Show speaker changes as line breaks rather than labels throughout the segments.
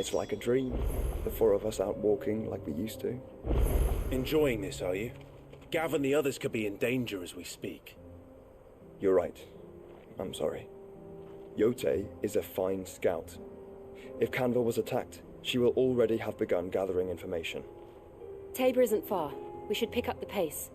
It's like a dream. The four of us out walking like we used to.
Enjoying this, are you? Gav and the others could be in danger as we speak.
You're right. I'm sorry. Yote is a fine scout. If Canville was attacked, she will already have begun gathering information.
Tabor isn't far. We should pick up the pace.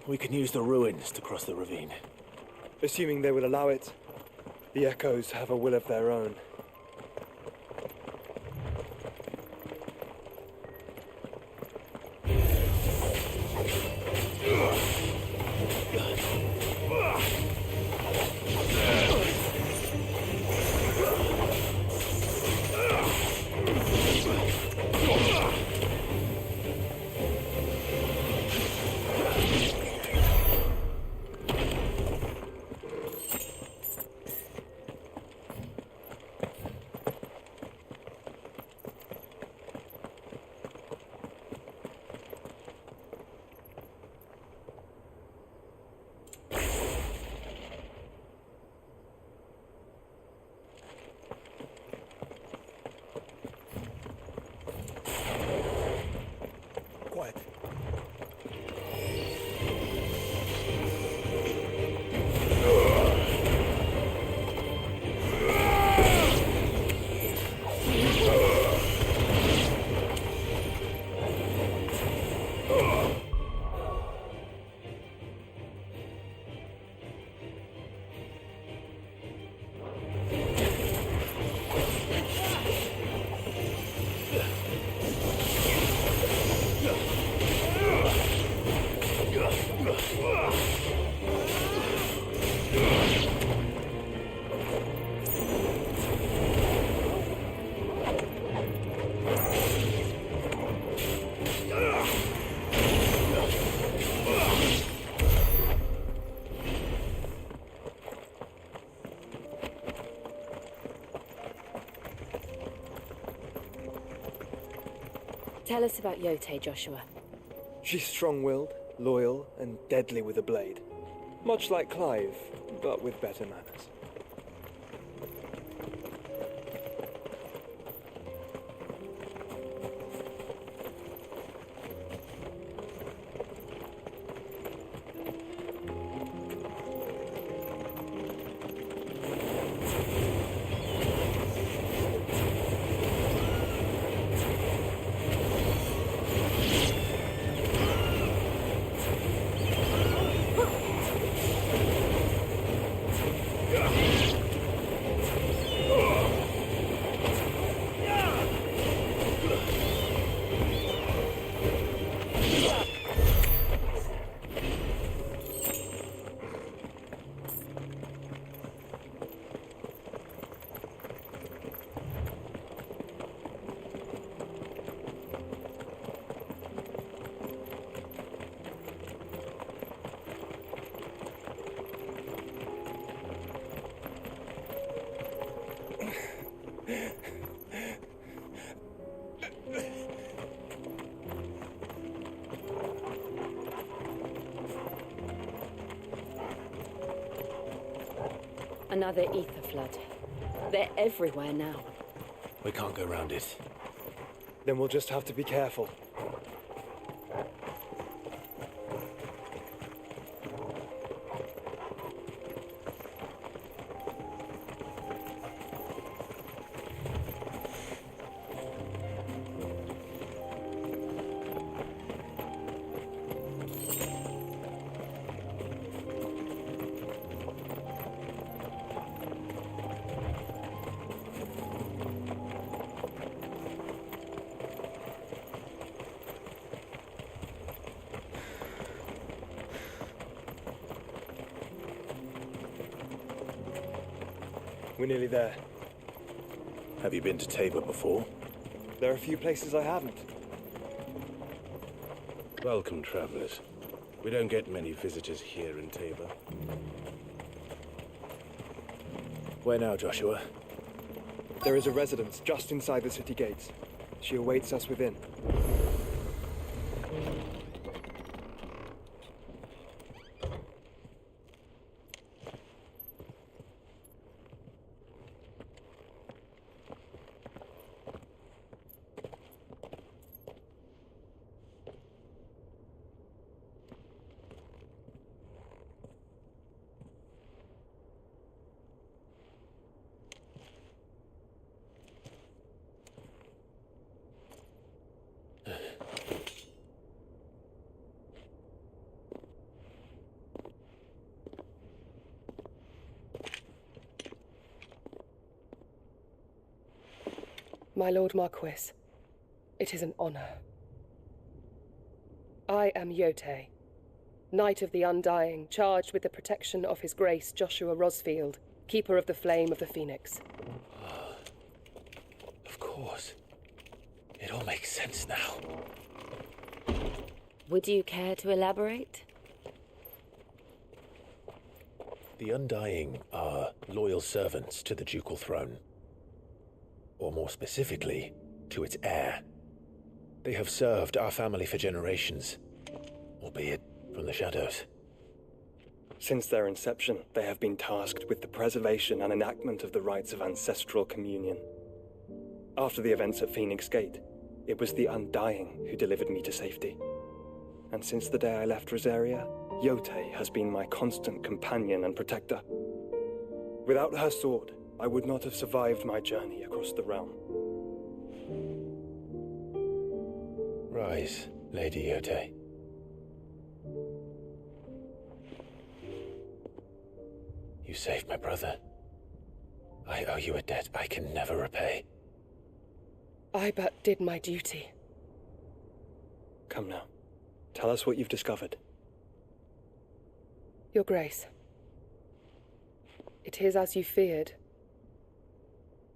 We can use the ruins to cross the ravine.
Assuming they will allow it, the Echoes have a will of their own.
Tell us about Yote, Joshua.
She's strong-willed, loyal, and deadly with a blade. Much like Clive, but with better manners.
Yeah.
Another ether flood. They're everywhere now.
We can't go round it.
Then we'll just have to be careful. We're nearly there.
Have you been to Tabor before?
There are a few places I haven't.
Welcome, travelers. We don't get many visitors here in Tabor.
Where now, Joshua?
There is a residence just inside the city gates. She awaits us within.
My Lord Marquis, it is an honor. I am Yote, Knight of the Undying, charged with the protection of His Grace Joshua Rosfield, Keeper of the Flame of the Phoenix.
Of course. It all makes sense now.
Would you care to elaborate?
The Undying are loyal servants to the ducal throne. Or more specifically, to its heir. They have served our family for generations, albeit from the shadows.
Since their inception, they have been tasked with the preservation and enactment of the rites of ancestral communion. After the events at Phoenix Gate, it was the Undying who delivered me to safety. And since the day I left Rosaria, Yote has been my constant companion and protector. Without her sword, I would not have survived my journey across the realm.
Rise, Lady Yote. You saved my brother. I owe you a debt I can never repay.
I but did my duty.
Come now. Tell us what you've discovered.
Your Grace. It is as you feared.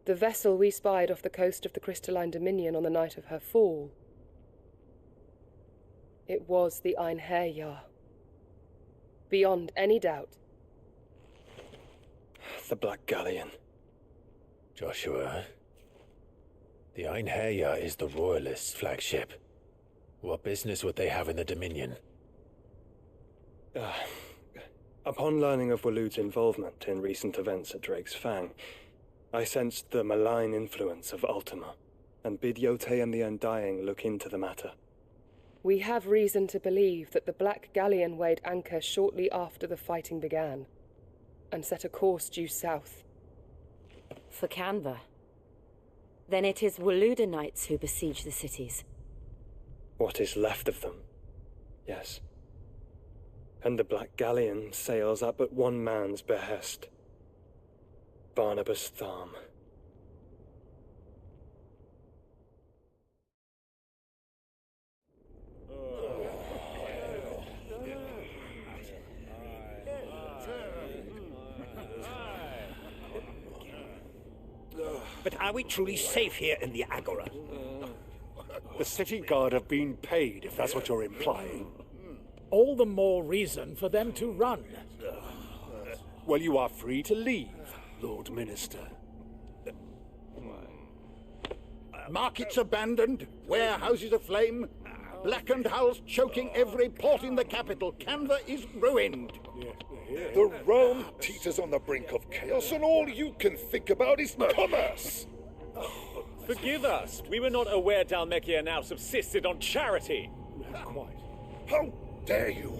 The vessel we spied off the coast of the Crystalline Dominion on the night of her fall. It was the Einherjar. Beyond any doubt.
The Black Galleon.
Joshua, the Einherjar is the Royalists' flagship. What business would they have in the Dominion?
Upon learning of Waloed's involvement in recent events at Drake's Fang, I sensed the malign influence of Ultima, and bid Yote and the Undying look into the matter.
We have reason to believe that the Black Galleon weighed anchor shortly after the fighting began, and set a course due south.
For Canva. Then it is Waloed Knights who besiege the cities.
What is left of them, yes. And the Black Galleon sails at but one man's behest. Barnabas Tharm.
But are we truly safe here in the Agora?
The city guard have been paid, if that's what you're implying.
All the more reason for them to run.
Well, you are free to leave, Lord Minister.
Markets abandoned, warehouses aflame, blackened hulls choking every port in the capital. Canva is ruined.
The realm teeters on the brink of chaos, and all you can think about is commerce.
Forgive us. We were not aware Dhalmekia now subsisted on charity.
Quite. How dare you?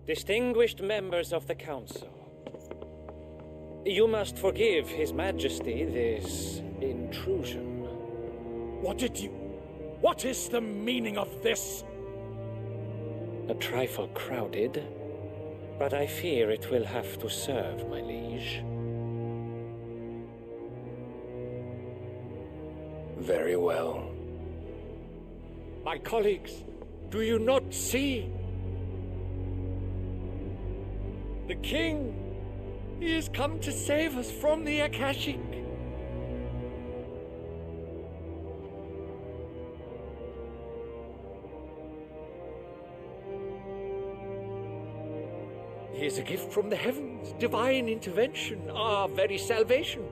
Distinguished members of the Council, you must forgive His Majesty this intrusion.
What is the meaning of this?
A trifle crowded, but I fear it will have to serve, my liege.
Very well.
My colleagues, do you not see? The king! He has come to save us from the Akashic! He is a gift from the heavens, divine intervention, our very salvation.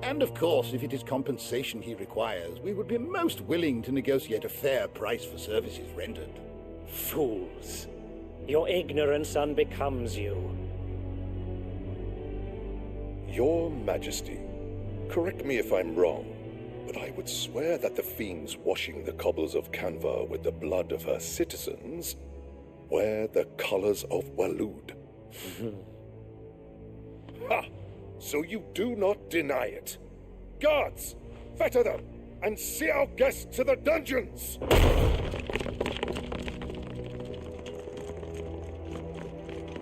And of course, if it is compensation he requires, we would be most willing to negotiate a fair price for services rendered.
Fools! Your ignorance unbecomes you.
Your Majesty, correct me if I'm wrong, but I would swear that the fiends washing the cobbles of Canva with the blood of her citizens wear the colors of Waloed. Ha! So you do not deny it. Guards, fetter them, and see our guests to the dungeons!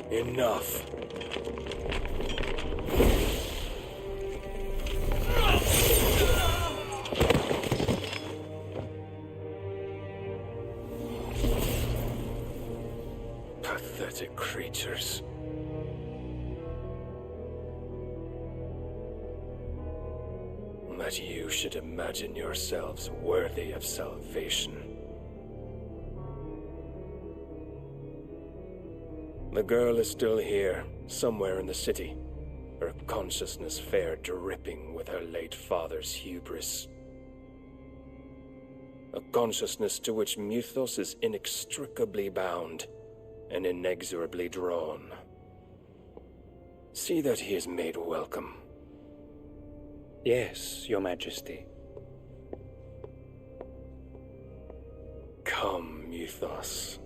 Enough. Pathetic creatures. That you should imagine yourselves worthy of salvation. The girl is still here, somewhere in the city, her consciousness fair dripping with her late father's hubris. A consciousness to which Mythos is inextricably bound and inexorably drawn. See that he is made welcome.
Yes, Your Majesty.
Come, Mythos.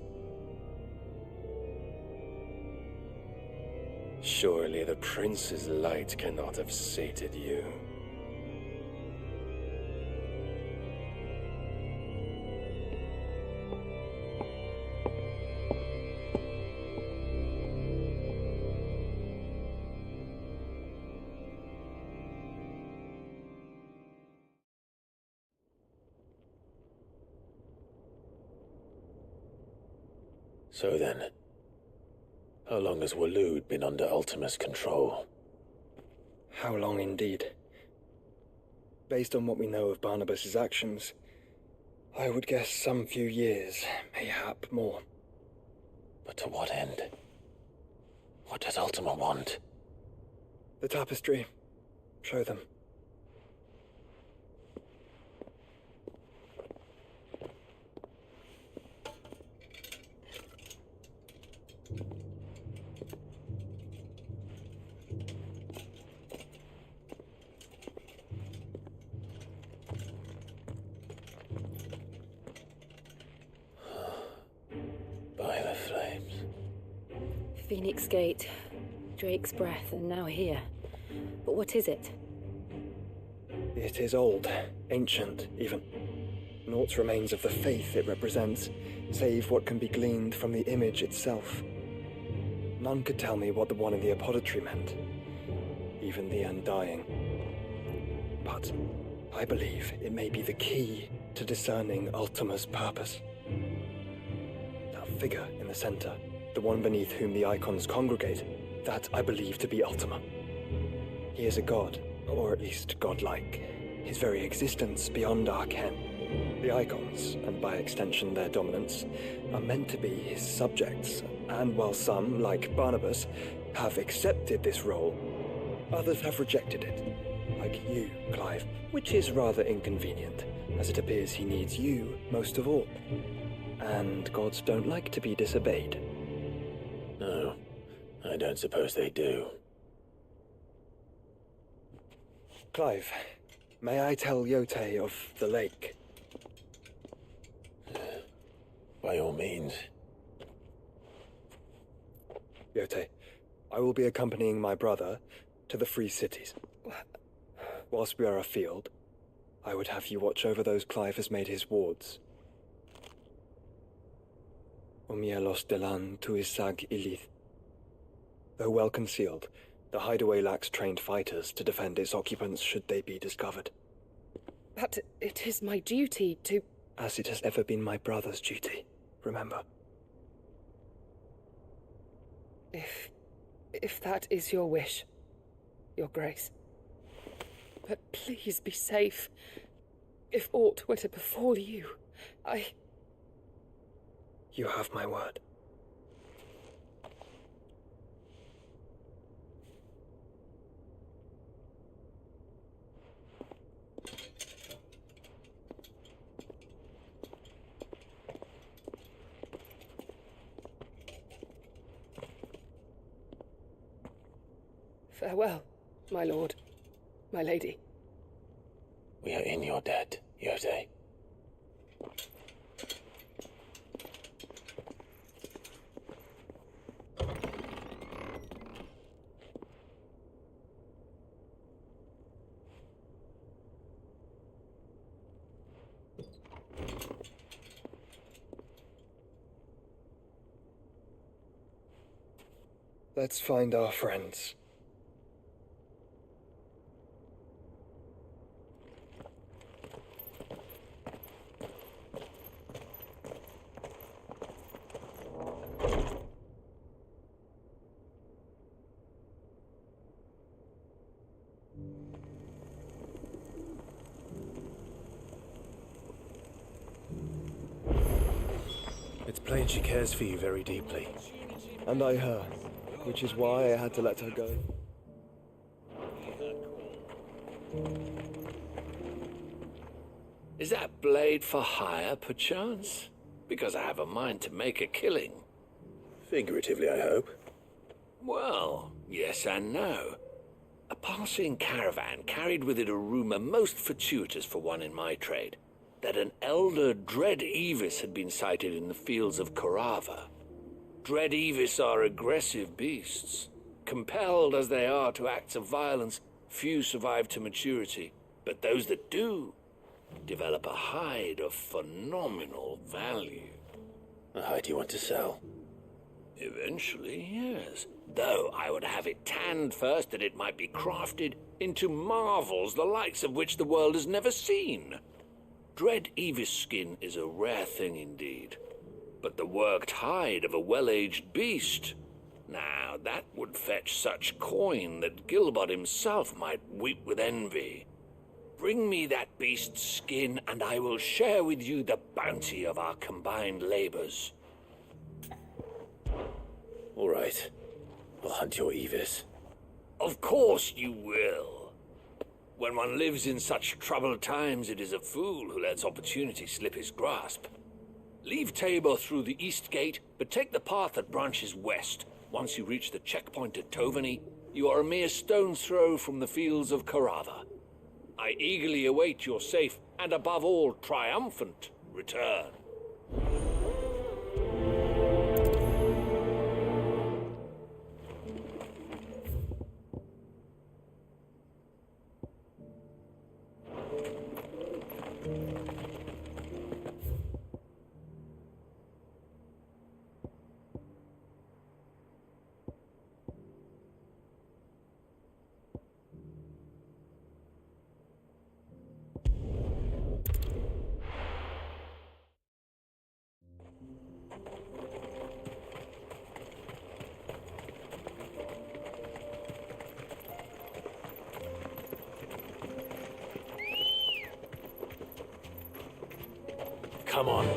Surely the prince's light cannot have sated you.
So then, how long has Waloed been under Ultima's control?
How long indeed? Based on what we know of Barnabas's actions, I would guess some few years, mayhap more.
But to what end? What does Ultima want?
The tapestry. Show them.
By the flames.
Phoenix Gate, Drake's breath, and now here. But what is it?
It is old, ancient, even. Naught remains of the faith it represents, save what can be gleaned from the image itself. None could tell me what the one in the apothecary meant, even the Undying. But I believe it may be the key to discerning Ultima's purpose. That figure in the center, the one beneath whom the icons congregate, that I believe to be Ultima. He is a god, or at least godlike, his very existence beyond our ken. The Icons, and by extension their dominants, are meant to be his subjects, and while some, like Barnabas, have accepted this role, others have rejected it, like you, Clive, which is rather inconvenient, as it appears he needs you most of all. And gods don't like to be disobeyed.
No, I don't suppose they do.
Clive, may I tell Yote of the lake?
By all means.
Yote, I will be accompanying my brother to the Free Cities. Whilst we are afield, I would have you watch over those Clive has made his wards. Omielos delan tuisag ilith. Though well concealed, the hideaway lacks trained fighters to defend its occupants should they be discovered.
But it is my duty to...
As it has ever been my brother's duty, remember.
If that is your wish, Your Grace. But please be safe. If aught were to befall you,
You have my word.
Farewell, my lord, my lady.
We are in your debt, Yote.
Let's find our friends.
It's plain she cares for you very deeply.
And I her, which is why I had to let her go.
Is that blade for hire, perchance? Because I have a mind to make a killing.
Figuratively, I hope.
Well, yes and no. A passing caravan carried with it a rumor most fortuitous for one in my trade, that an elder Dread Evis had been sighted in the fields of Carava. Dread Evis are aggressive beasts. Compelled as they are to acts of violence, few survive to maturity, but those that do develop a hide of phenomenal value.
A hide you want to sell?
Eventually, yes. Though I would have it tanned first that it might be crafted into marvels the likes of which the world has never seen. Dread Evis skin is a rare thing indeed. But the worked hide of a well-aged beast, now that would fetch such coin that Gilbert himself might weep with envy. Bring me that beast's skin, and I will share with you the bounty of our combined labors.
All right. I'll hunt your Evis.
Of course you will. When one lives in such troubled times, it is a fool who lets opportunity slip his grasp. Leave Tabor through the east gate, but take the path that branches west. Once you reach the checkpoint at Tovany, you are a mere stone's throw from the fields of Carava. I eagerly await your safe, and above all, triumphant return.
Come on.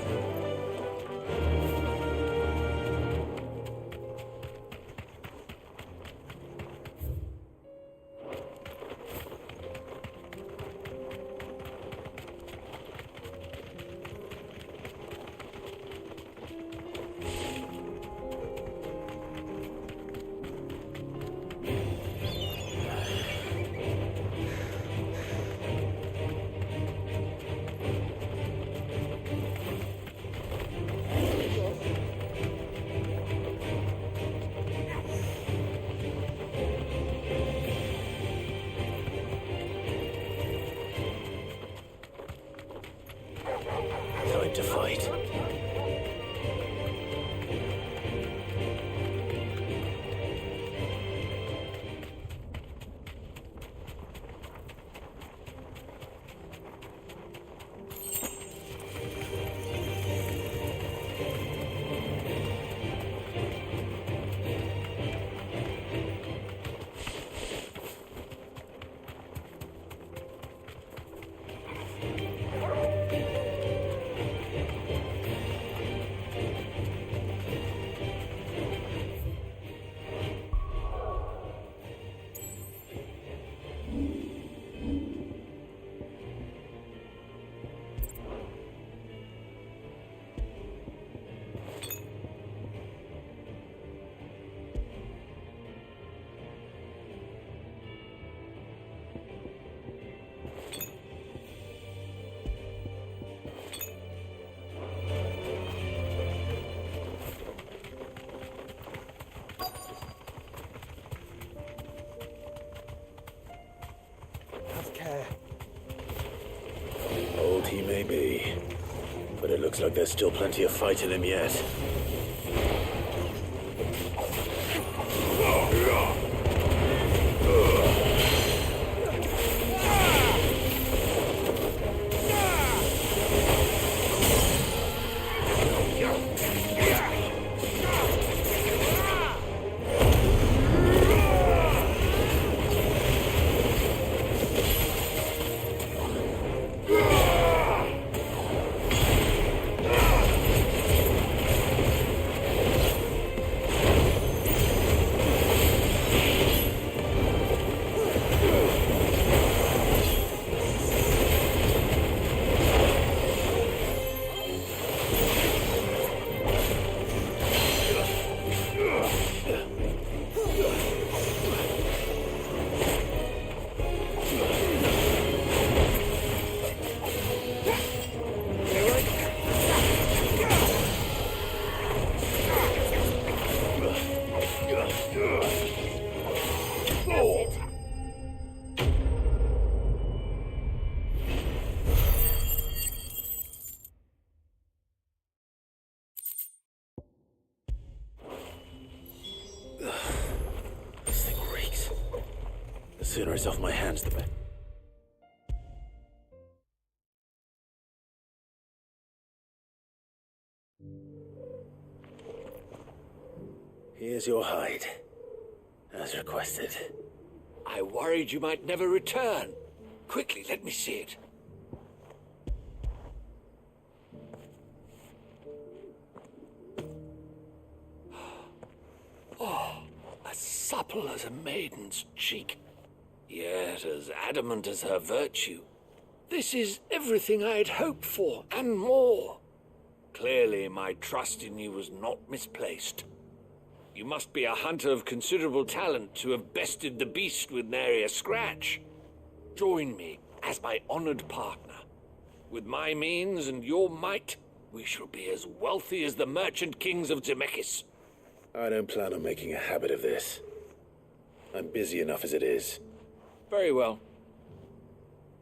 Time to fight. Old he may be, but it looks like there's still plenty of fight in him yet. This thing reeks. The sooner it's off my hands, the better. Here's your hide, as requested.
I worried you might never return. Quickly, let me see it. Oh, as supple as a maiden's cheek, yet as adamant as her virtue. This is everything I had hoped for, and more. Clearly, my trust in you was not misplaced. You must be a hunter of considerable talent to have bested the beast with nary a scratch. Join me as my honored partner. With my means and your might, we shall be as wealthy as the merchant kings of Zemeckis.
I don't plan on making a habit of this. I'm busy enough as it is.
Very well.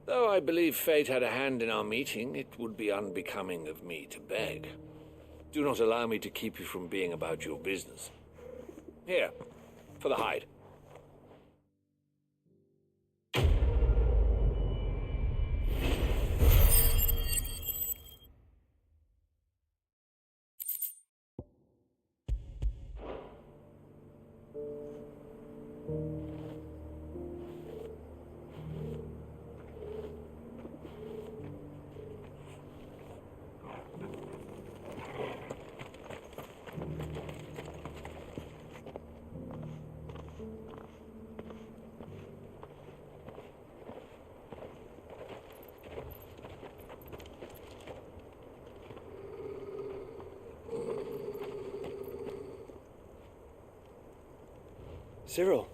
Though I believe fate had a hand in our meeting, it would be unbecoming of me to beg. Do not allow me to keep you from being about your business. Here, for the hide.
Cyril.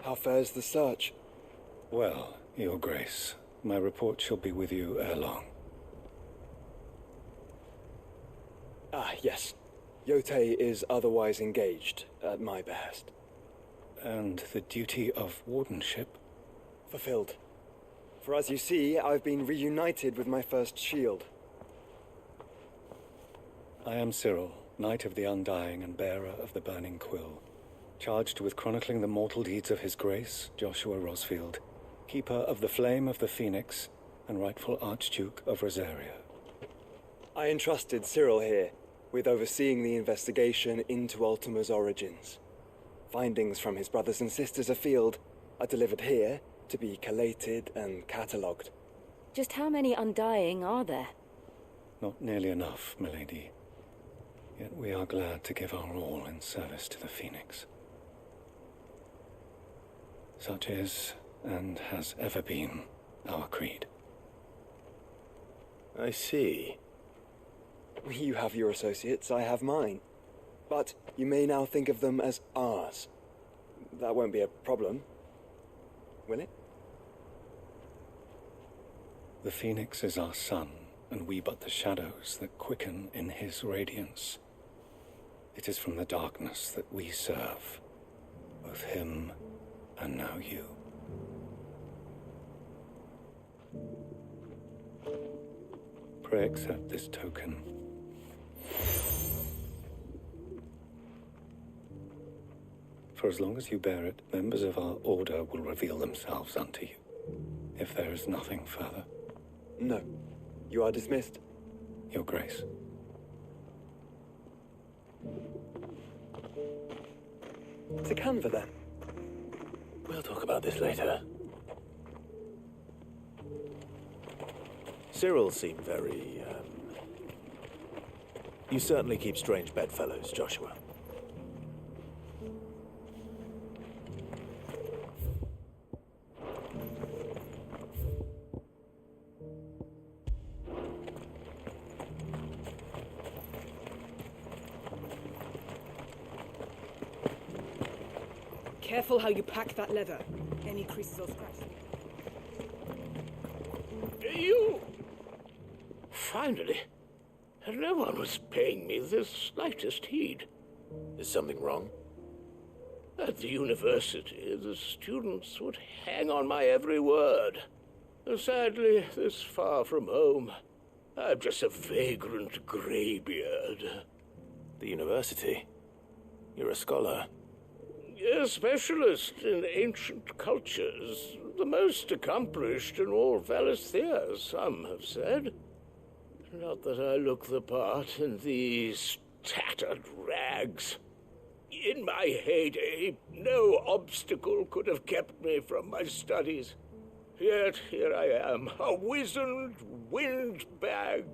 How fares the search?
Well, Your Grace, my report shall be with you ere long.
Ah, yes. Yotei is otherwise engaged, at my behest.
And the duty of wardenship?
Fulfilled. For as you see, I've been reunited with my first shield.
I am Cyril, Knight of the Undying and bearer of the Burning Quill, charged with chronicling the mortal deeds of His Grace, Joshua Rosfield, keeper of the Flame of the Phoenix and rightful Archduke of Rosaria.
I entrusted Cyril here with overseeing the investigation into Ultima's origins. Findings from his brothers and sisters afield are delivered here to be collated and catalogued.
Just how many Undying are there?
Not nearly enough, milady. Yet we are glad to give our all in service to the Phoenix. Such is, and has ever been, our creed.
I see.
You have your associates, I have mine. But you may now think of them as ours. That won't be a problem, will it?
The Phoenix is our sun, and we but the shadows that quicken in his radiance. It is from the darkness that we serve, both him and now you. Pray accept this token. For as long as you bear it, members of our order will reveal themselves unto you, if there is nothing further.
No. You are dismissed.
Your Grace.
To Canva, then.
We'll talk about this later. Cyril seemed very, You certainly keep strange bedfellows, Joshua.
Careful how you pack that leather. Any creases or scratches.
You... Finally. No one was paying me the slightest heed.
Is something wrong?
At the university, the students would hang on my every word. Sadly, this far from home, I'm just a vagrant greybeard.
The university? You're a scholar.
A specialist in ancient cultures. The most accomplished in all Valisthea, some have said. Not that I look the part in these tattered rags. In my heyday, no obstacle could have kept me from my studies. Yet here I am, a wizened windbag,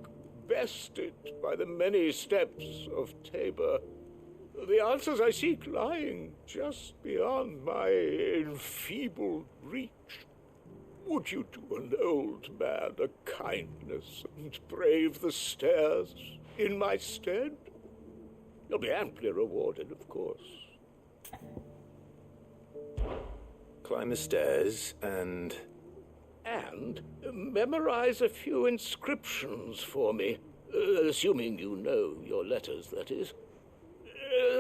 bested by the many steps of Tabor. The answers I seek lying just beyond my enfeebled reach. Would you do an old man a kindness and brave the stairs in my stead? You'll be amply rewarded, of course.
Climb the stairs and
memorize a few inscriptions for me, assuming you know your letters, that is.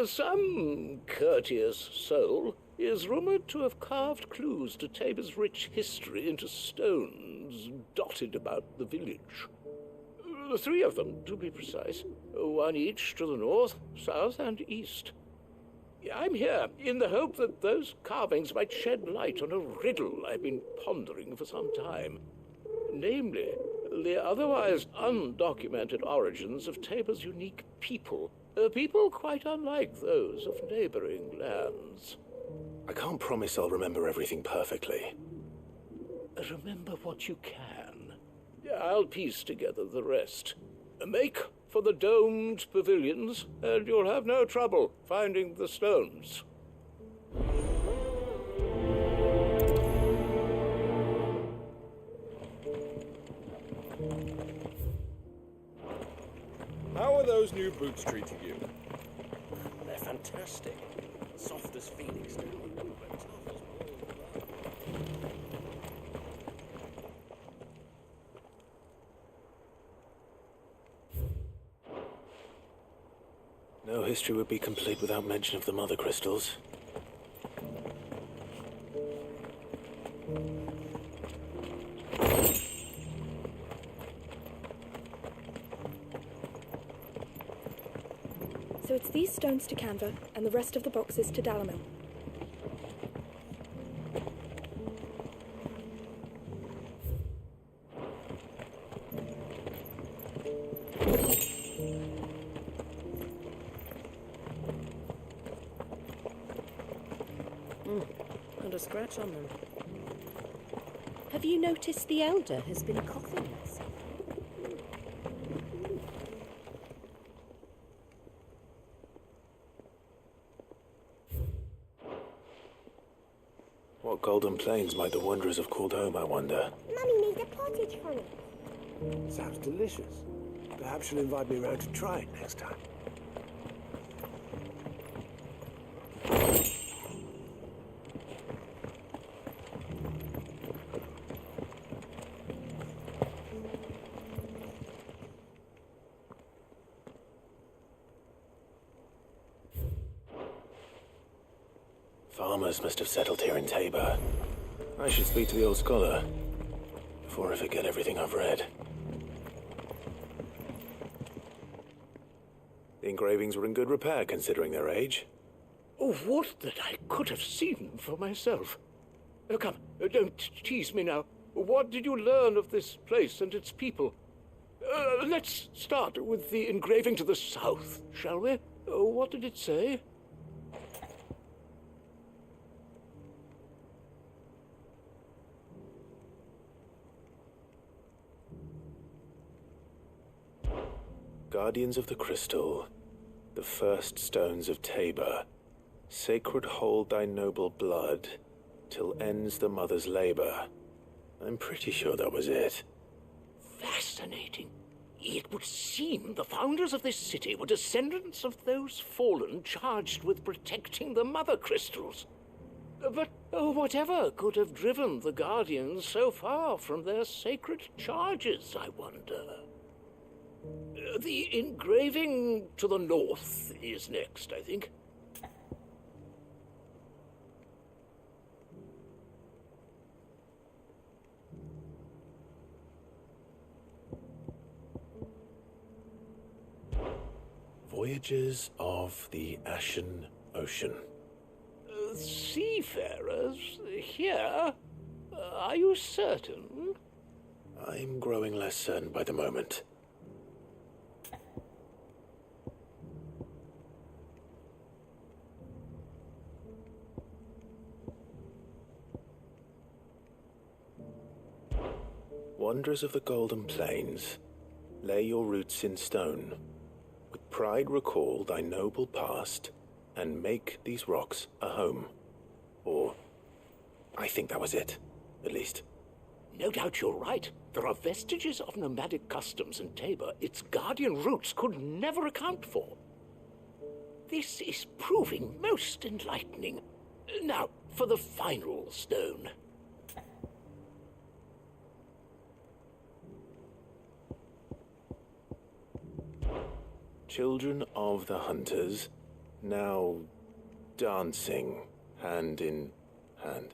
Some courteous soul is rumored to have carved clues to Tabor's rich history into stones dotted about the village. 3 of them, to be precise. 1 each to the north, south, and east. I'm here in the hope that those carvings might shed light on a riddle I've been pondering for some time. Namely, the otherwise undocumented origins of Tabor's unique people. People quite unlike those of neighboring lands.
I can't promise I'll remember everything perfectly.
Remember what you can. I'll piece together the rest. Make for the domed pavilions, and you'll have no trouble finding the stones.
How are those new boots treating you?
They're fantastic. Soft as phoenix down, but tough as bull.
No history would be complete without mention of the mother crystals.
So it's these stones to Canva, and the rest of the boxes to Dalamil.
Not a scratch on them. Have you noticed the Elder has been coughing less?
What golden plains might the wanderers have called home, I wonder?
Mummy made a pottage from it.
Sounds delicious. Perhaps she'll invite me around to try it next time.
Farmers must have settled here in Tabor. I should speak to the old scholar before I forget everything I've read. The engravings were in good repair considering their age.
Oh, what that I could have seen for myself. Oh, come, don't tease me now. What did you learn of this place and its people? Let's start with the engraving to the south, shall we? What did it say?
Guardians of the Crystal, the first stones of Tabor, sacred hold thy noble blood, till ends the mother's labor. I'm pretty sure that was it.
Fascinating. It would seem the founders of this city were descendants of those fallen charged with protecting the mother crystals. But whatever could have driven the Guardians so far from their sacred charges, I wonder? The engraving to the north is next, I think.
Voyages of the Ashen Ocean.
Seafarers here? Are you certain?
I'm growing less certain by the moment. Wanderers of the Golden Plains, lay your roots in stone. With pride recall thy noble past, and make these rocks a home. Or, I think that was it, at least.
No doubt you're right. There are vestiges of nomadic customs in Tabor its guardian roots could never account for. This is proving most enlightening. Now, for the final stone.
Children of the Hunters, now dancing hand in hand.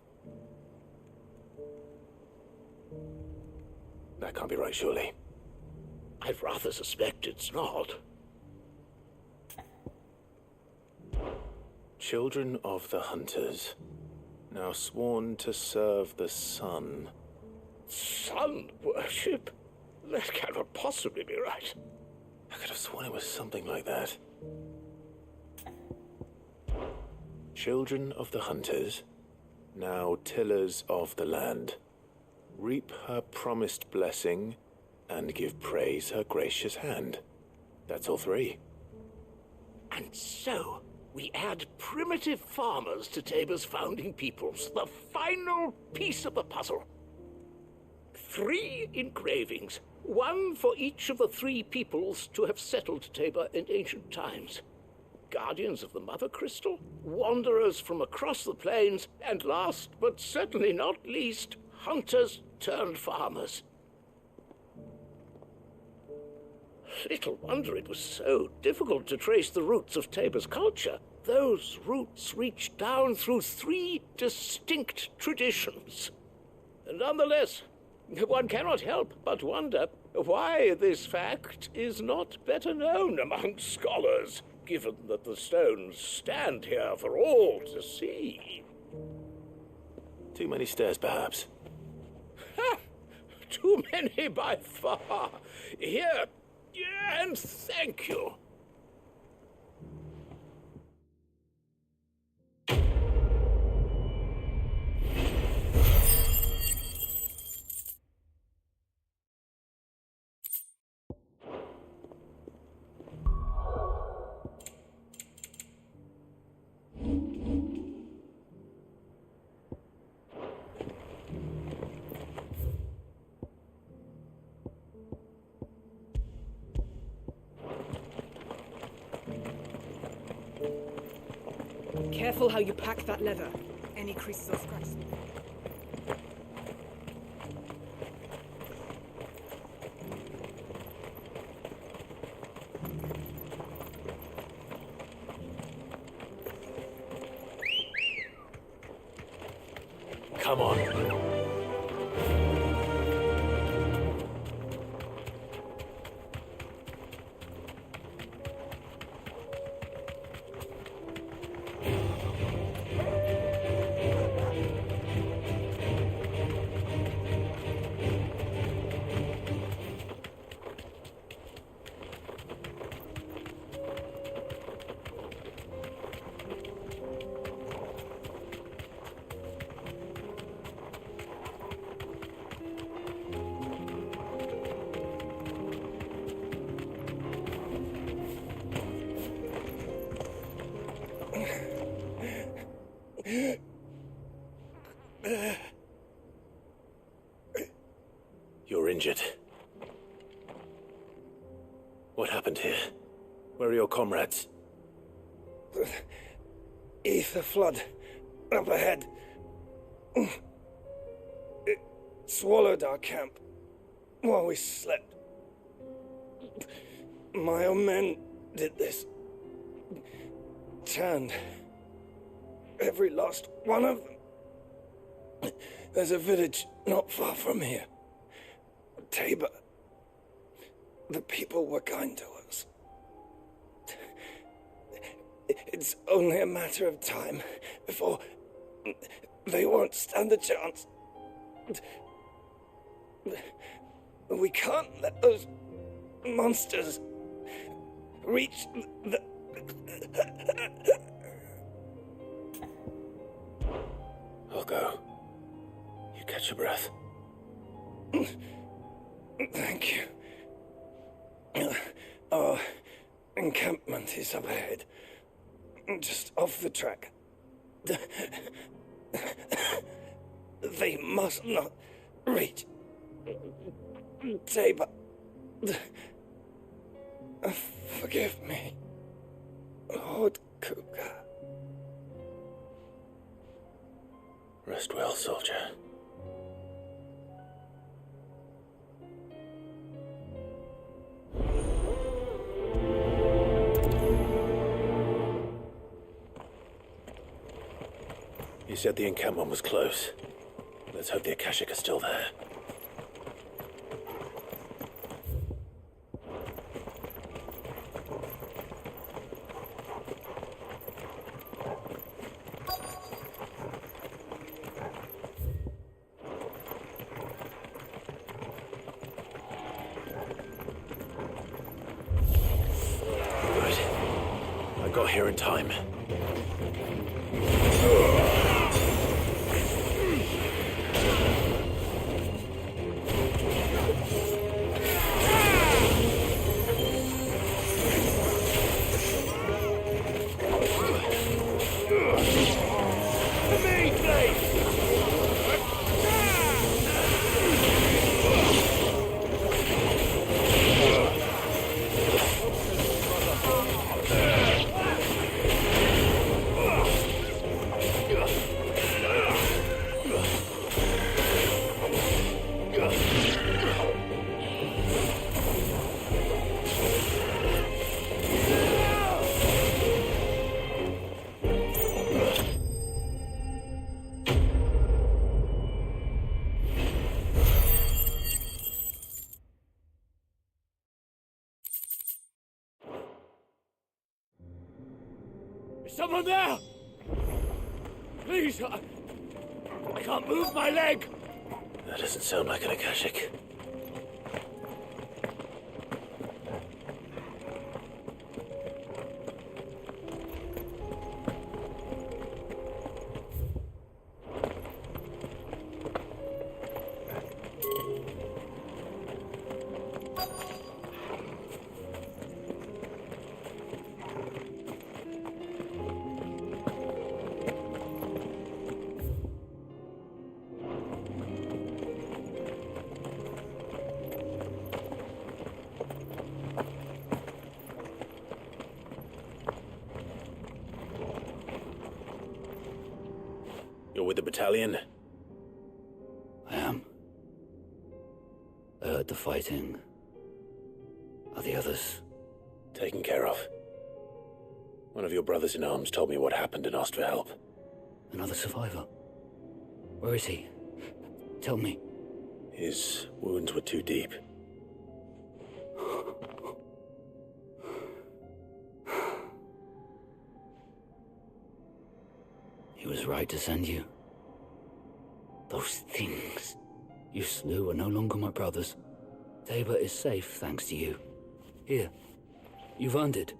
That can't be right, surely.
I rather suspect it's not.
Children of the Hunters, now sworn to serve the sun.
Sun worship? That cannot possibly be right.
I could have sworn it was something like that. Children of the Hunters, now tillers of the land, reap her promised blessing and give praise her gracious hand. That's all three.
And so, we add primitive farmers to Tabor's founding peoples, the final piece of the puzzle. 3 engravings, one for each of the 3 peoples to have settled Tabor in ancient times. guardians of the Mother Crystal, wanderers from across the plains, and last but certainly not least, hunters turned farmers. Little wonder it was so difficult to trace the roots of Tabor's culture. Those roots reach down through 3 distinct traditions. Nonetheless, one cannot help but wonder why this fact is not better known among scholars, given that the stones stand here for all to see.
Too many stairs, perhaps.
Ha! Too many by far. Here, and thank you.
Careful how you pack that leather. Any creases or scratches.
Come on. You're injured. What happened here? Where are your comrades?
Ether flood. Up ahead. It swallowed our camp while we slept. My own men did this. Turned every last one of them. There's a village not far from here. Tabor. The people were kind to us. It's only a matter of time before they won't stand a chance. We can't let those monsters reach the...
I'll go. You catch your breath.
Thank you. Our encampment is up ahead. Just off the track. They must not reach Tabor. Forgive me, Lord Cougar.
Rest well, soldier. You said the encampment was close. Let's hope the Akashic are still there. Good. I got here in time.
Is someone there? Please, I can't move my leg.
That doesn't sound like an Akashic. You're with the battalion?
I am. I heard the fighting. Are the others?
Taken care of. One of your brothers-in-arms told me what happened and asked for help.
Another survivor? Where is he? Tell me.
His wounds were too deep.
He was right to send you. Those things you slew are no longer my brothers. Tabor is safe thanks to you. Here, you've earned it.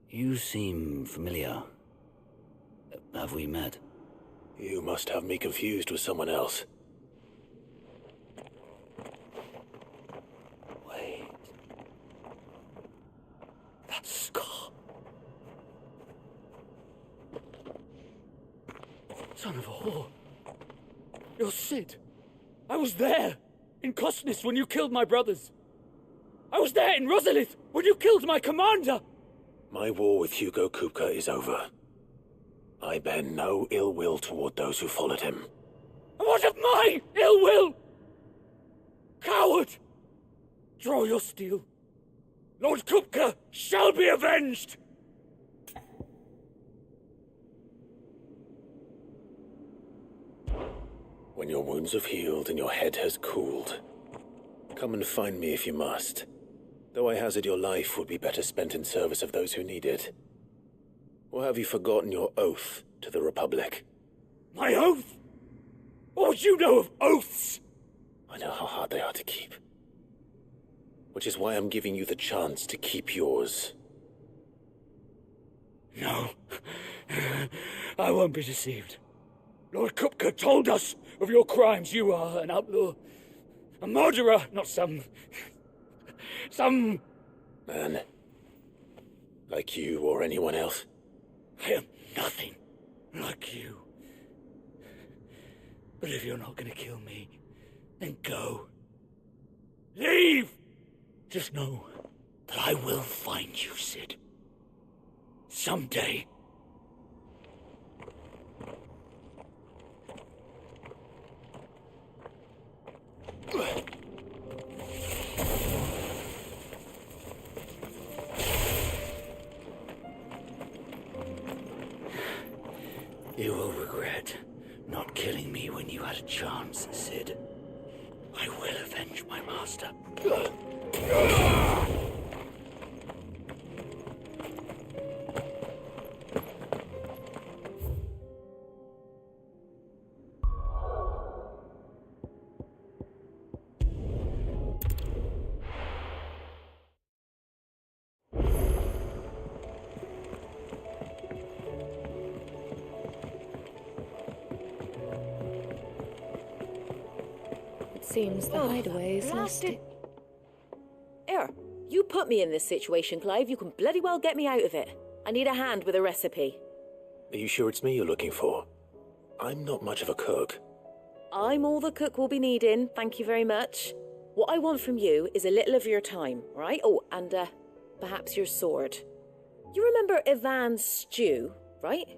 You seem familiar. Have we met?
You must have me confused with someone else.
Wait. That scar.
Son of a whore. You're Sid. I was there, in Cosnes, when you killed my brothers. I was there in Rosalith, when you killed my commander.
My war with Hugo Kupka is over. I bear no ill will toward those who followed him.
And what of my ill will? Coward! Draw your steel. Lord Kupka shall be avenged!
When your wounds have healed and your head has cooled, come and find me if you must. Though I hazard your life would be better spent in service of those who need it. Or have you forgotten your oath to the Republic?
My oath? What would you know of oaths?
I know how hard they are to keep. Which is why I'm giving you the chance to keep yours.
No. I won't be deceived. Lord Kupka told us of your crimes. You are an outlaw. A murderer, not some
man. Like you or anyone else.
I am nothing like you. But if you're not gonna kill me, then go. Leave! Just know that I will find you, Sid. Someday. You will regret not killing me when you had a chance, Sid. I will avenge my master.
Seems the hideaway is lasting.
Here, you put me in this situation, Clive. You can bloody well get me out of it. I need a hand with a recipe.
Are you sure it's me you're looking for? I'm not much of a cook.
I'm all the cook will be needing, thank you very much. What I want from you is a little of your time, right? Oh, and perhaps your sword. You remember Ivan's stew, right?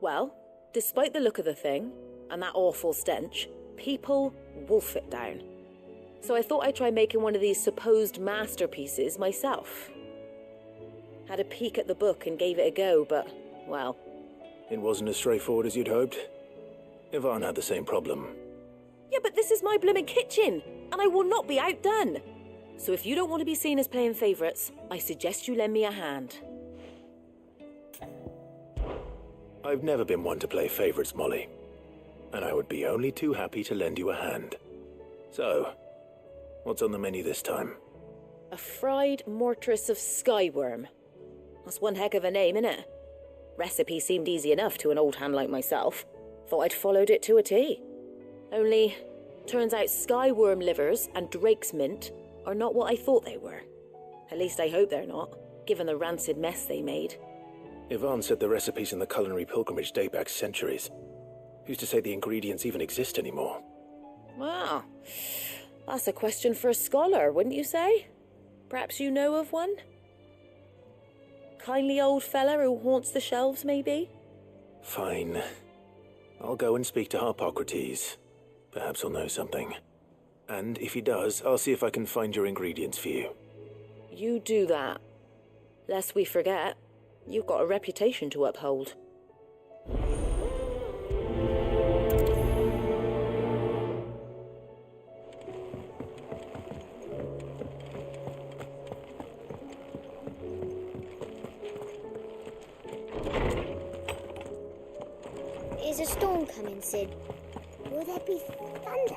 Well, despite the look of the thing, and that awful stench, people wolf it down. So I thought I'd try making one of these supposed masterpieces myself. Had a peek at the book and gave it a go, but, well...
It wasn't as straightforward as you'd hoped? Yvonne had the same problem.
Yeah, but this is my blooming kitchen, and I will not be outdone. So if you don't want to be seen as playing favourites, I suggest you lend me a hand.
I've never been one to play favourites, Molly. And I would be only too happy to lend you a hand. So, what's on the menu this time?
A fried mortress of skyworm. That's one heck of a name, innit? Recipe seemed easy enough to an old hand like myself. Thought I'd followed it to a T. Only, turns out skyworm livers and drake's mint are not what I thought they were. At least I hope they're not, given the rancid mess they made.
Yvonne said the recipes in the culinary pilgrimage date back centuries. Who's to say the ingredients even exist anymore?
Wow. That's a question for a scholar, wouldn't you say? Perhaps you know of one? Kindly old fella who haunts the shelves, maybe?
Fine. I'll go and speak to Harpocrates. Perhaps he'll know something. And if he does, I'll see if I can find your ingredients for you.
You do that. Lest we forget, you've got a reputation to uphold.
Is a storm coming, Sid? Will there be thunder?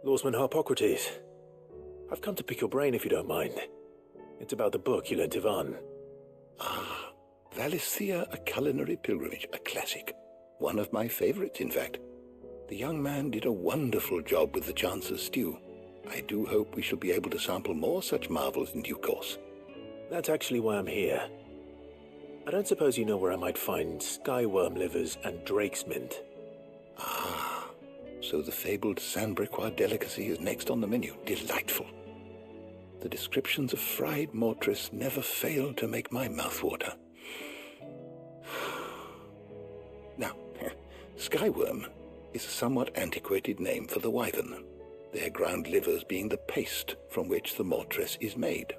Lawsman Harpocrates, I've come to pick your brain if you don't mind. It's about the book you lent Yvonne.
Ah, Valisthea, A Culinary Pilgrimage, a classic. One of my favourites, in fact. The young man did a wonderful job with the Chance's stew. I do hope we shall be able to sample more such marvels in due course.
That's actually why I'm here. I don't suppose you know where I might find skyworm livers and drake's mint.
Ah, so the fabled Sandbrequois delicacy is next on the menu. Delightful. The descriptions of fried mortress never fail to make my mouth water. Now, skyworm is a somewhat antiquated name for the wyvern, their ground livers being the paste from which the mortress is made.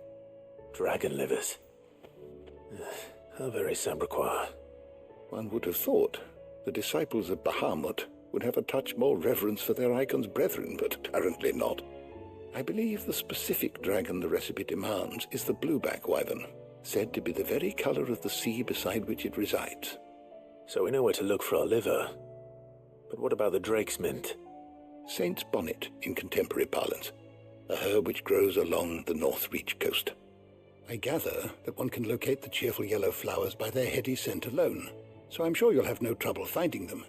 Dragon livers. How very Sandbrequois.
One would have thought the disciples of Bahamut would have a touch more reverence for their icon's brethren, but apparently not. I believe the specific dragon the recipe demands is the blueback wyvern, said to be the very colour of the sea beside which it resides.
So we know where to look for our liver. But what about the drake's mint?
Saint's bonnet in contemporary parlance, a herb which grows along the North Reach coast. I gather that one can locate the cheerful yellow flowers by their heady scent alone, so I'm sure you'll have no trouble finding them.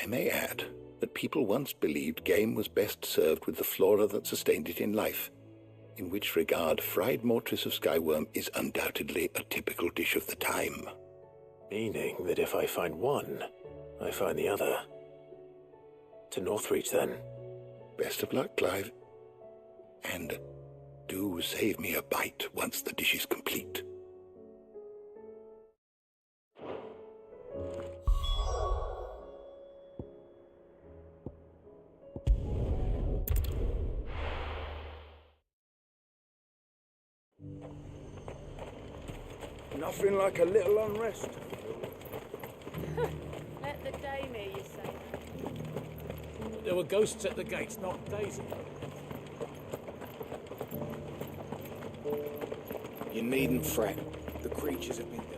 I may add that people once believed game was best served with the flora that sustained it in life, in which regard fried mortress of skyworm is undoubtedly a typical dish of the time.
Meaning that if I find one, I find the other. To Northreach, then.
Best of luck, Clive. And do save me a bite once the dish is complete.
Nothing like a little unrest.
Let the dame hear you say.
There were ghosts at the gates, not Daisy. You needn't fret. The creatures have been dealt.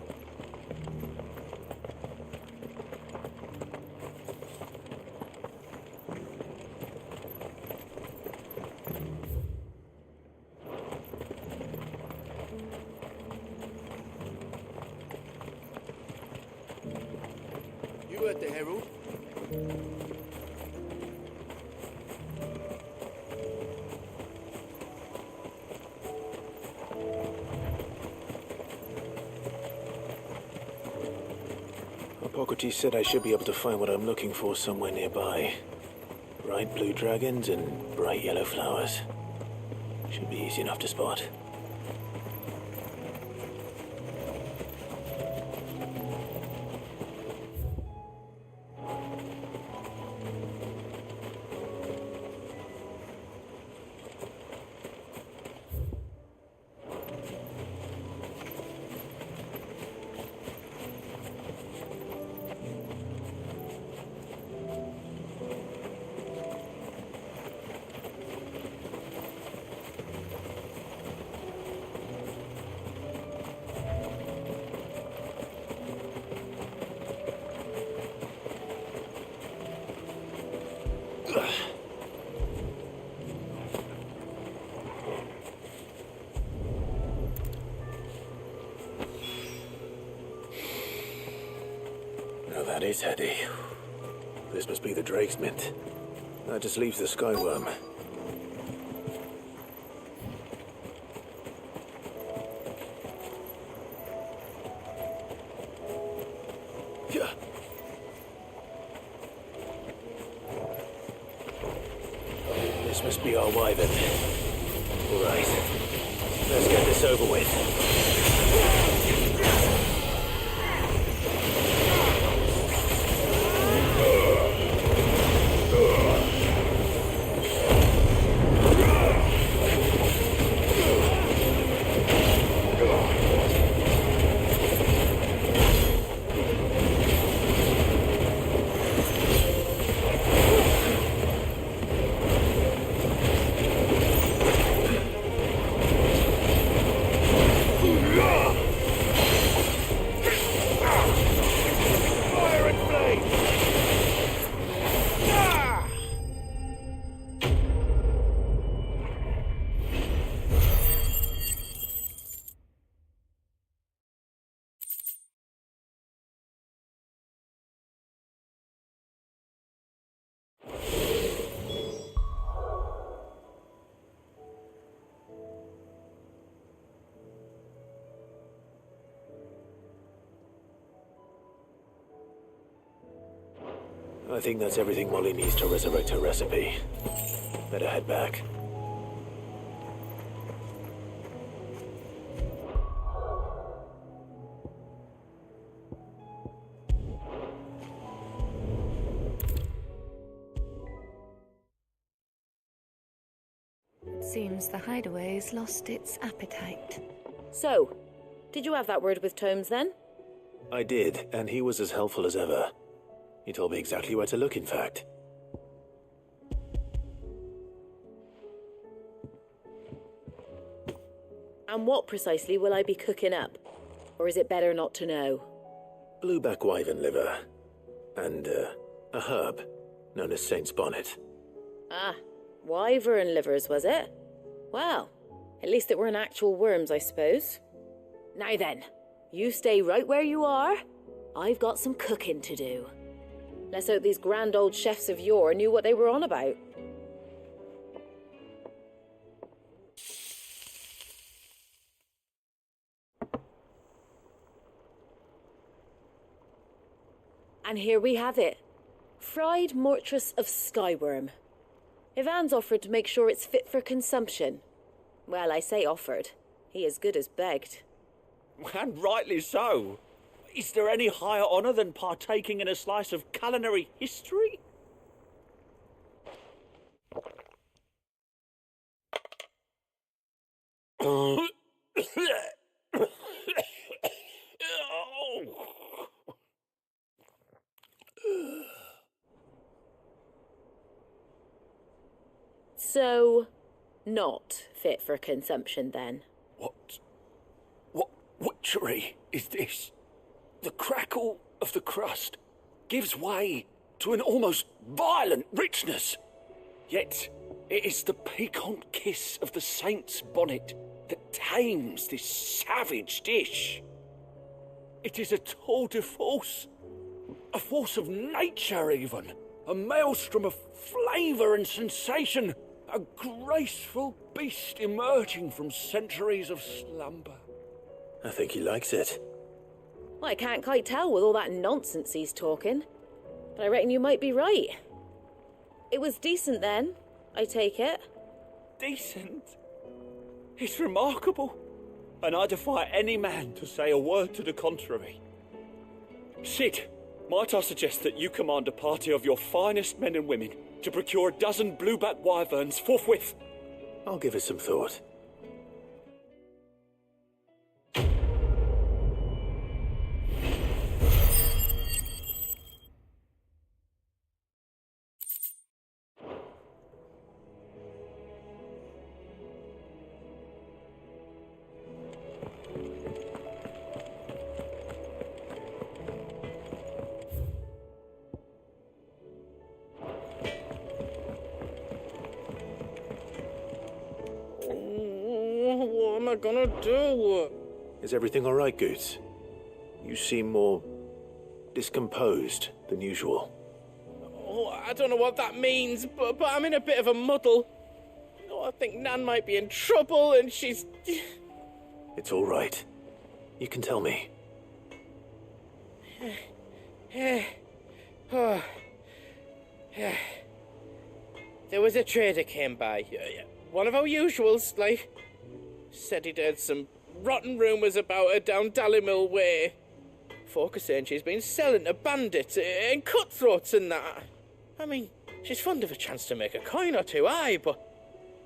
You heard the herald?
Harpocrates said I should be able to find what I'm looking for somewhere nearby. Bright blue dragons and bright yellow flowers. Should be easy enough to spot. Now that is heady. This must be the Drake's Mint. That just leaves the Skyworm. Yeah. This must be our wyvern. All right. Let's get this over with. I think that's everything Molly needs to resurrect her recipe. Better head back.
It seems the hideaway's lost its appetite.
So, did you have that word with Tomes then?
I did, and he was as helpful as ever. He told me exactly where to look, in fact.
And what precisely will I be cooking up? Or is it better not to know?
Blueback wyvern liver. And, a herb known as Saint's Bonnet.
Ah, wyvern livers, was it? Well, at least it weren't actual worms, I suppose. Now then, you stay right where you are. I've got some cooking to do. Let's hope these grand old chefs of yore knew what they were on about. And here we have it. Fried mortress of skyworm. Ivan's offered to make sure it's fit for consumption. Well, I say offered. He as good as begged.
And rightly so. Is there any higher honour than partaking in a slice of culinary history?
So, not fit for consumption then?
What witchery is this? The crackle of the crust gives way to an almost violent richness. Yet it is the piquant kiss of the saint's bonnet that tames this savage dish. It is a tour de force, a force of nature even, a maelstrom of flavour and sensation, a graceful beast emerging from centuries of slumber.
I think he likes it.
Well, I can't quite tell with all that nonsense he's talking, but I reckon you might be right. It was decent then, I take it.
Decent? It's remarkable, and I defy any man to say a word to the contrary. Sid, might I suggest that you command a party of your finest men and women to procure a dozen blueback wyverns forthwith?
I'll give it some thought.
What am I gonna do?
Is everything all right, Goots? You seem more discomposed than usual.
Oh, I don't know what that means, but I'm in a bit of a muddle. Oh, I think Nan might be in trouble, and she's...
It's all right. You can tell me.
There was a trader came by. One of our usuals, like. Said he'd heard some rotten rumours about her down Dallimil Way. Folk are saying she's been selling to bandits and cutthroats and that. I mean, she's fond of a chance to make a coin or two, aye, but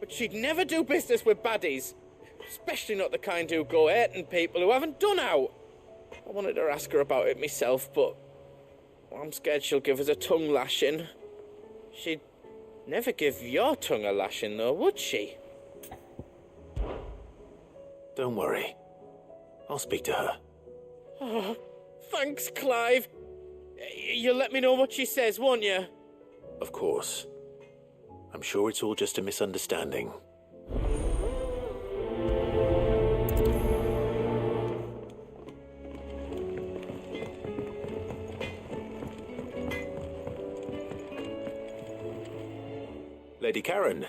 she'd never do business with baddies. Especially not the kind who go hurting people who haven't done out. I wanted to ask her about it myself, but I'm scared she'll give us a tongue lashing. She'd never give your tongue a lashing, though, would she?
Don't worry. I'll speak to her.
Oh, thanks, Clive. You'll let me know what she says, won't you?
Of course. I'm sure it's all just a misunderstanding. Lady Karen,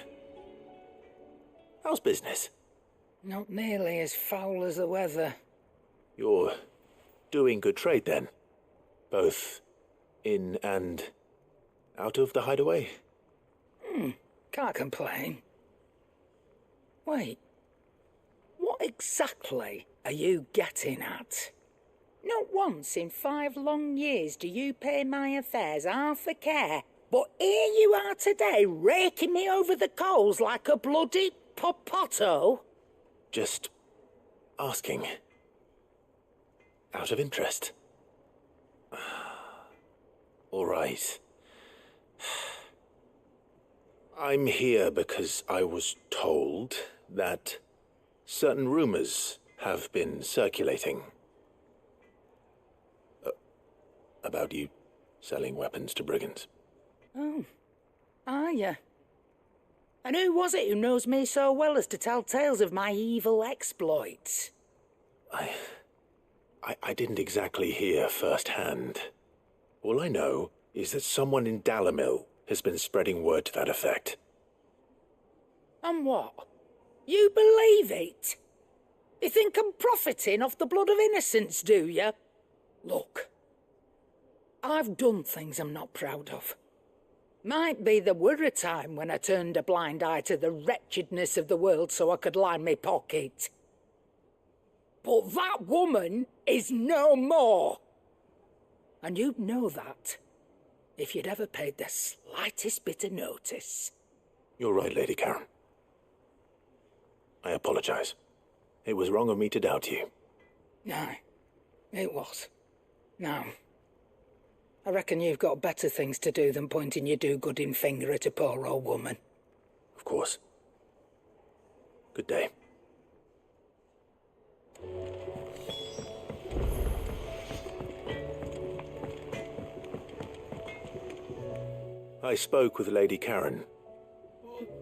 how's business?
Not nearly as foul as the weather.
You're doing good trade then? Both in and out of the hideaway?
Can't complain. Wait, what exactly are you getting at? Not once in 5 long years do you pay my affairs half a care, but here you are today raking me over the coals like a bloody popoto?
Just asking. Out of interest. All right. I'm here because I was told that certain rumors have been circulating. About you selling weapons to brigands.
Oh, are you? And who was it who knows me so well as to tell tales of my evil exploits?
I didn't exactly hear firsthand. All I know is that someone in Dallimil has been spreading word to that effect.
And what? You believe it? You think I'm profiting off the blood of innocents, do you? Look, I've done things I'm not proud of. Might be there were a time when I turned a blind eye to the wretchedness of the world so I could line my pocket. But that woman is no more. And you'd know that if you'd ever paid the slightest bit of notice.
You're right, Lady Karen. I apologize. It was wrong of me to doubt you.
No, it was. No. I reckon you've got better things to do than pointing your do-gooding finger at a poor old woman.
Of course. Good day. I spoke with Lady Karen.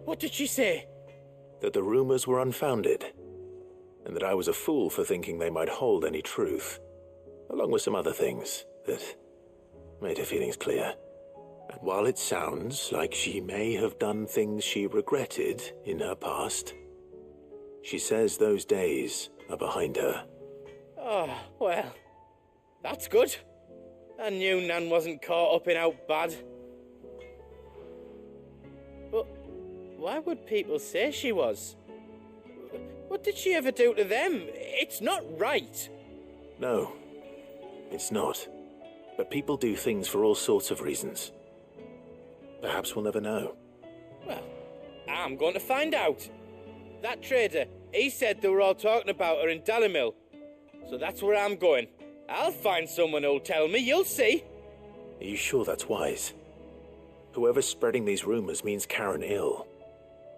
What did she say?
That the rumors were unfounded, and that I was a fool for thinking they might hold any truth, along with some other things that made her feelings clear. And while it sounds like she may have done things she regretted in her past, she says those days are behind her.
Oh, well, that's good. I knew Nan wasn't caught up in out bad. But why would people say she was? What did she ever do to them? It's not right.
No, it's not. But people do things for all sorts of reasons. Perhaps we'll never know.
Well, I'm going to find out. That trader, he said they were all talking about her in Dallimil. So that's where I'm going. I'll find someone who'll tell me, you'll see.
Are you sure that's wise? Whoever's spreading these rumors means Karen ill.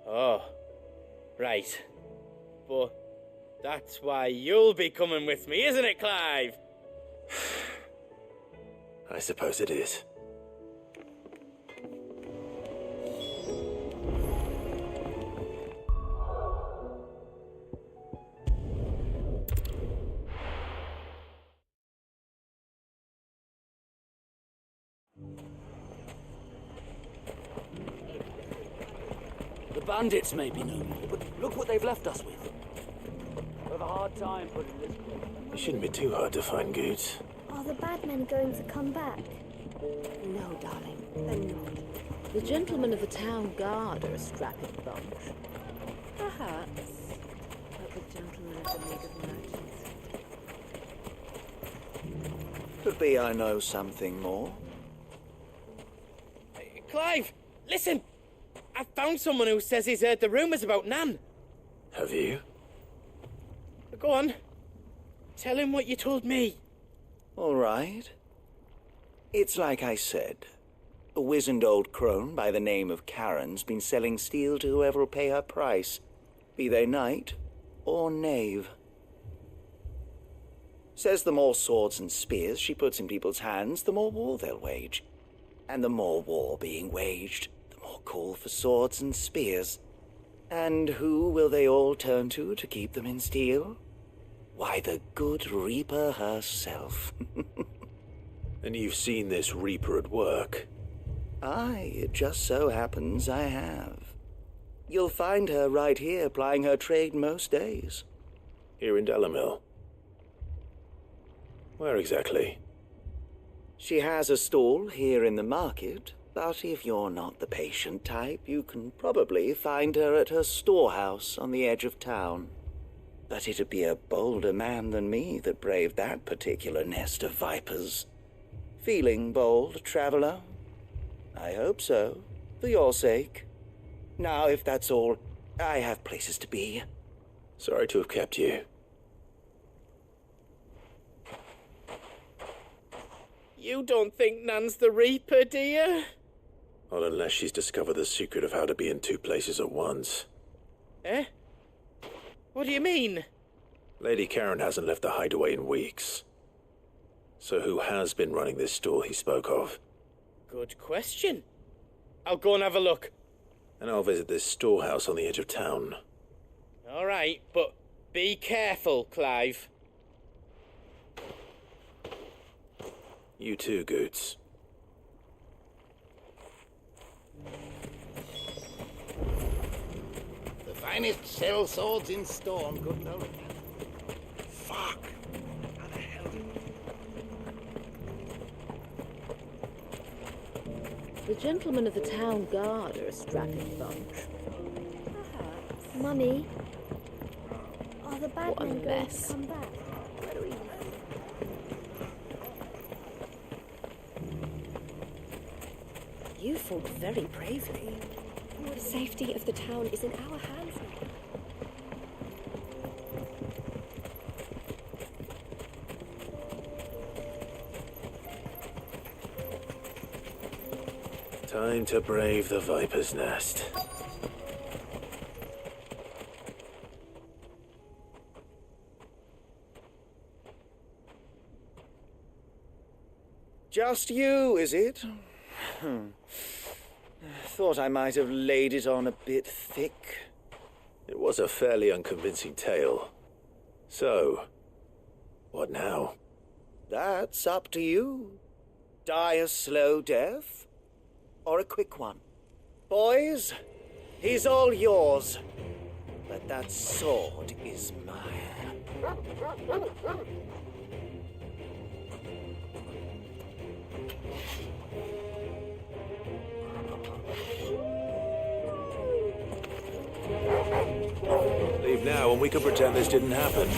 Oh, right. But that's why you'll be coming with me, isn't it, Clive?
I suppose it is.
bandits may be no more, but look what they've left us with. We have a hard time putting this place.
It shouldn't be too hard to find goods.
Are the bad men going to come back?
No, darling, they're not. The gentlemen of the town guard are a strapping bunch. Perhaps, but the gentlemen of the League of Merchants.
Could be I know something more.
Clive, listen! I found someone who says he's heard the rumours about Nan.
Have you?
Go on. Tell him what you told me.
All right. It's like I said. A wizened old crone by the name of Karen's been selling steel to whoever will pay her price, be they knight or knave. Says the more swords and spears she puts in people's hands, the more war they'll wage. And the more war being waged, the more call for swords and spears. And who will they all turn to keep them in steel? Why, the good Reaper herself.
And you've seen this Reaper at work?
Aye, it just so happens I have. You'll find her right here plying her trade most days.
Here in Delamil? Where exactly?
She has a stall here in the market, but if you're not the patient type, you can probably find her at her storehouse on the edge of town. But it'd be a bolder man than me that braved that particular nest of vipers. Feeling bold, traveler? I hope so, for your sake. Now, if that's all, I have places to be.
Sorry to have kept you.
You don't think Nan's the Reaper, do you?
Not unless she's discovered the secret of how to be in two places at once.
Eh? What do you mean?
Lady Karen hasn't left the hideaway in weeks. So who has been running this stall he spoke of?
Good question. I'll go and have a look.
And I'll visit this storehouse on the edge of town.
All right, but be careful, Clive.
You too, Goots.
The finest shell swords in Storm, good lord. Fuck. How the hell did...
The gentlemen of the town guard are a strapping bunch.
Mummy, are the bad
What a
men going
mess.
to come back? Where do we...
You fought very bravely.
The safety of the town is in our hands now.
Time to brave the Viper's Nest.
Just you, is it? Thought I might have laid it on a bit thick.
It was a fairly unconvincing tale. So, what now?
That's up to you. Die a slow death, or a quick one. Boys, he's all yours. But that sword is mine.
Leave now and we can pretend this didn't happen.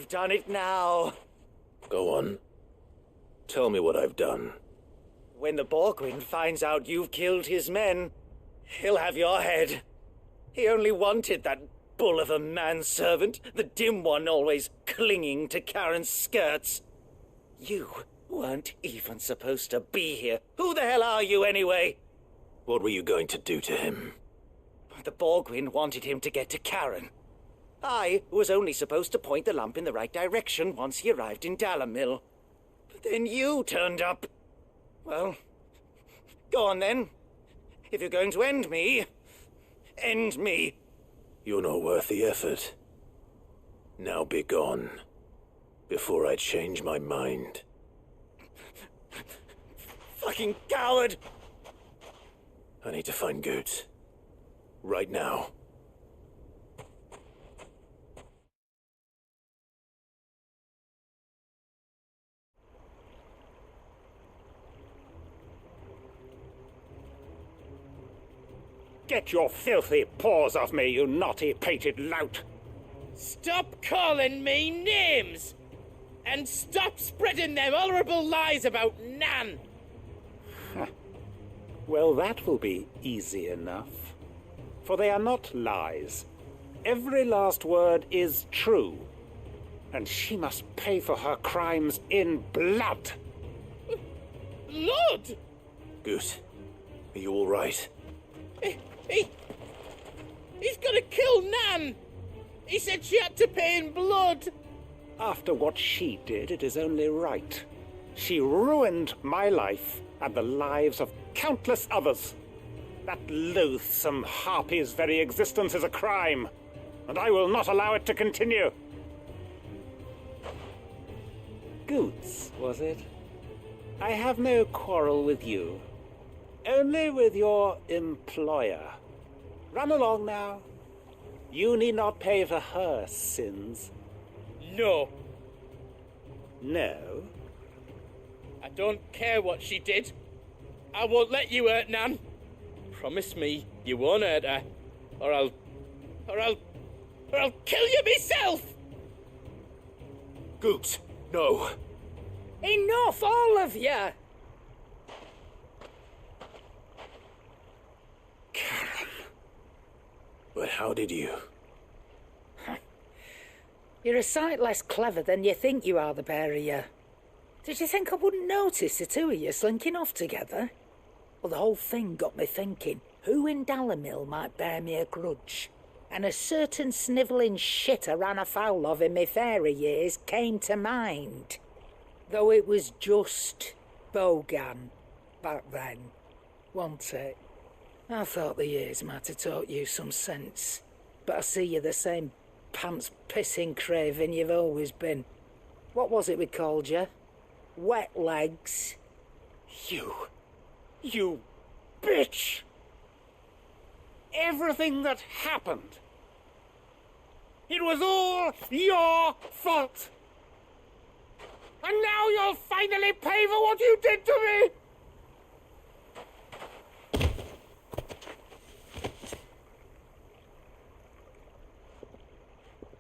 You've done it now.
Go on. Tell me what I've done.
When the Borgwyn finds out you've killed his men, he'll have your head. He only wanted that bull of a manservant, the dim one always clinging to Karen's skirts. You weren't even supposed to be here. Who the hell are you anyway?
What were you going to do to him?
The Borgwyn wanted him to get to Karen. I was only supposed to point the lamp in the right direction once he arrived in Dalamil. But then you turned up. Well, go on then. If you're going to end me, end me.
You're not worth the effort. Now be gone, before I change my mind.
Fucking coward!
I need to find Goots. Right now.
Get your filthy paws off me, you naughty-pated lout!
Stop calling me names! And stop spreading them horrible lies about Nan!
Well, that will be easy enough. For they are not lies. Every last word is true. And she must pay for her crimes in blood.
Blood?
Goose, are you all right?
He's gonna kill Nan! He said she had to pay in blood!
After what she did, it is only right. She ruined my life and the lives of countless others. That loathsome harpy's very existence is a crime, and I will not allow it to continue. Goots, was it? I have no quarrel with you. Only with your employer. Run along now. You need not pay for her sins.
No.
No?
I don't care what she did. I won't let you hurt Nan. Promise me you won't hurt her, or I'll kill you myself!
Goots, no.
Enough, all of you!
Karen. But how did you?
You're a sight less clever than you think you are, the pair of you. Did you think I wouldn't notice the two of you slinking off together? Well, the whole thing got me thinking, who in Dalamil might bear me a grudge? And a certain snivelling shit I ran afoul of in my fairy years came to mind. Though it was just Bogan back then, wasn't it? I thought the years might have taught you some sense, but I see you're the same pants-pissing craven you've always been. What was it we called you? Wet legs?
You bitch! Everything that happened, it was all your fault! And now you'll finally pay for what you did to me!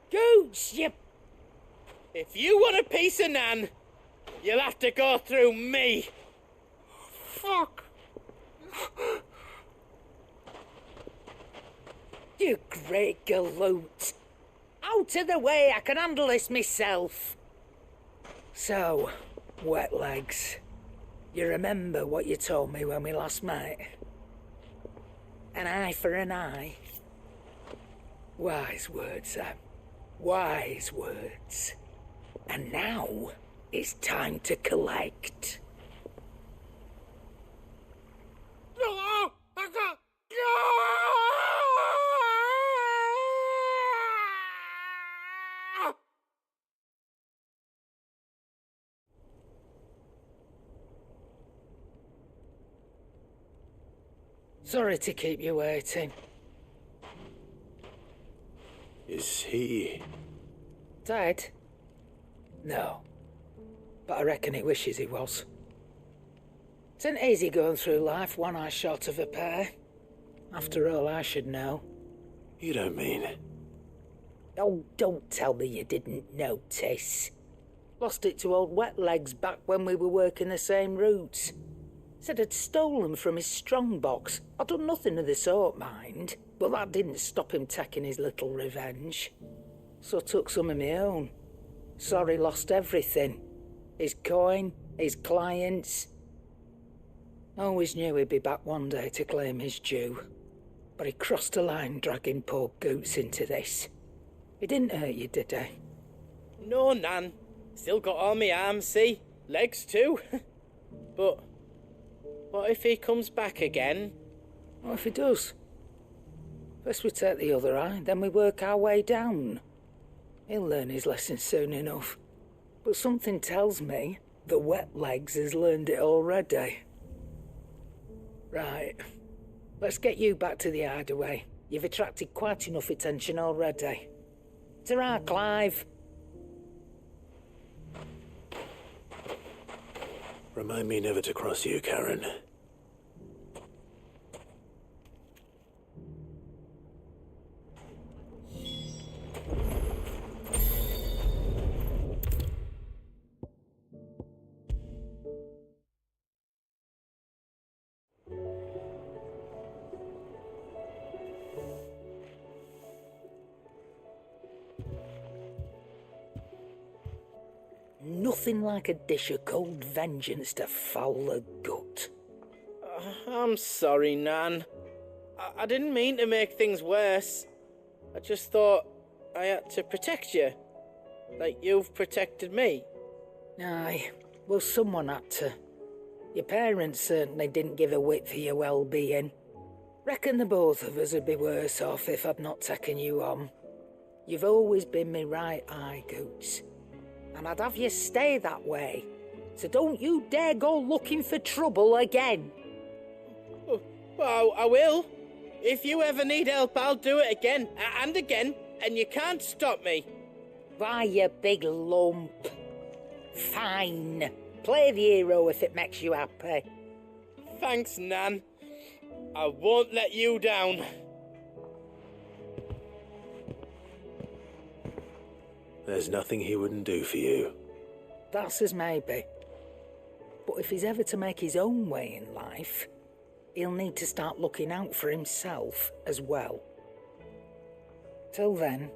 Goots, you...
If you want a piece of Nan, you'll have to go through me.
Fuck.
You great galoot. Out of the way, I can handle this myself. So, wet legs, you remember what you told me when we last met? An eye for an eye. Wise words, Sam. Wise words. And now it's time to collect.
No!
Sorry to keep you waiting.
Is he...
dead? No. But I reckon he wishes he was. It isn't easy going through life one eye short of a pair. After all, I should know.
You don't mean...
Oh, don't tell me you didn't notice. Lost it to old Wet Legs back when we were working the same routes. Said I'd stolen from his strongbox. I'd done nothing of the sort, mind, but that didn't stop him taking his little revenge. So I took some of my own. Sorry, lost everything. His coin, his clients. Always knew he'd be back one day to claim his due. But he crossed a line dragging poor Goots into this. He didn't hurt you, did he?
No, Nan. Still got all my arms, see? Legs too. But what if he comes back again?
What if he does? First we take the other eye, then we work our way down. He'll learn his lesson soon enough. But something tells me that Wet Legs has learned it already. Right. Let's get you back to the hideaway. You've attracted quite enough attention already. Ta-ra, Clive.
Remind me never to cross you, Karen.
Nothing like a dish of cold vengeance to foul the gut.
I'm sorry, Nan. I didn't mean to make things worse. I just thought I had to protect you. Like you've protected me.
Aye, well, someone had to. Your parents certainly didn't give a whit for your well-being. Reckon the both of us would be worse off if I'd not taken you on. You've always been me right eye, Goots. And I'd have you stay that way. So don't you dare go looking for trouble again.
Well, I will. If you ever need help, I'll do it again and again, and you can't stop me.
Why, you big lump. Fine. Play the hero if it makes you happy.
Thanks, Nan. I won't let you down.
There's nothing he wouldn't do for you.
That's as maybe. But if he's ever to make his own way in life, he'll need to start looking out for himself as well. Till then,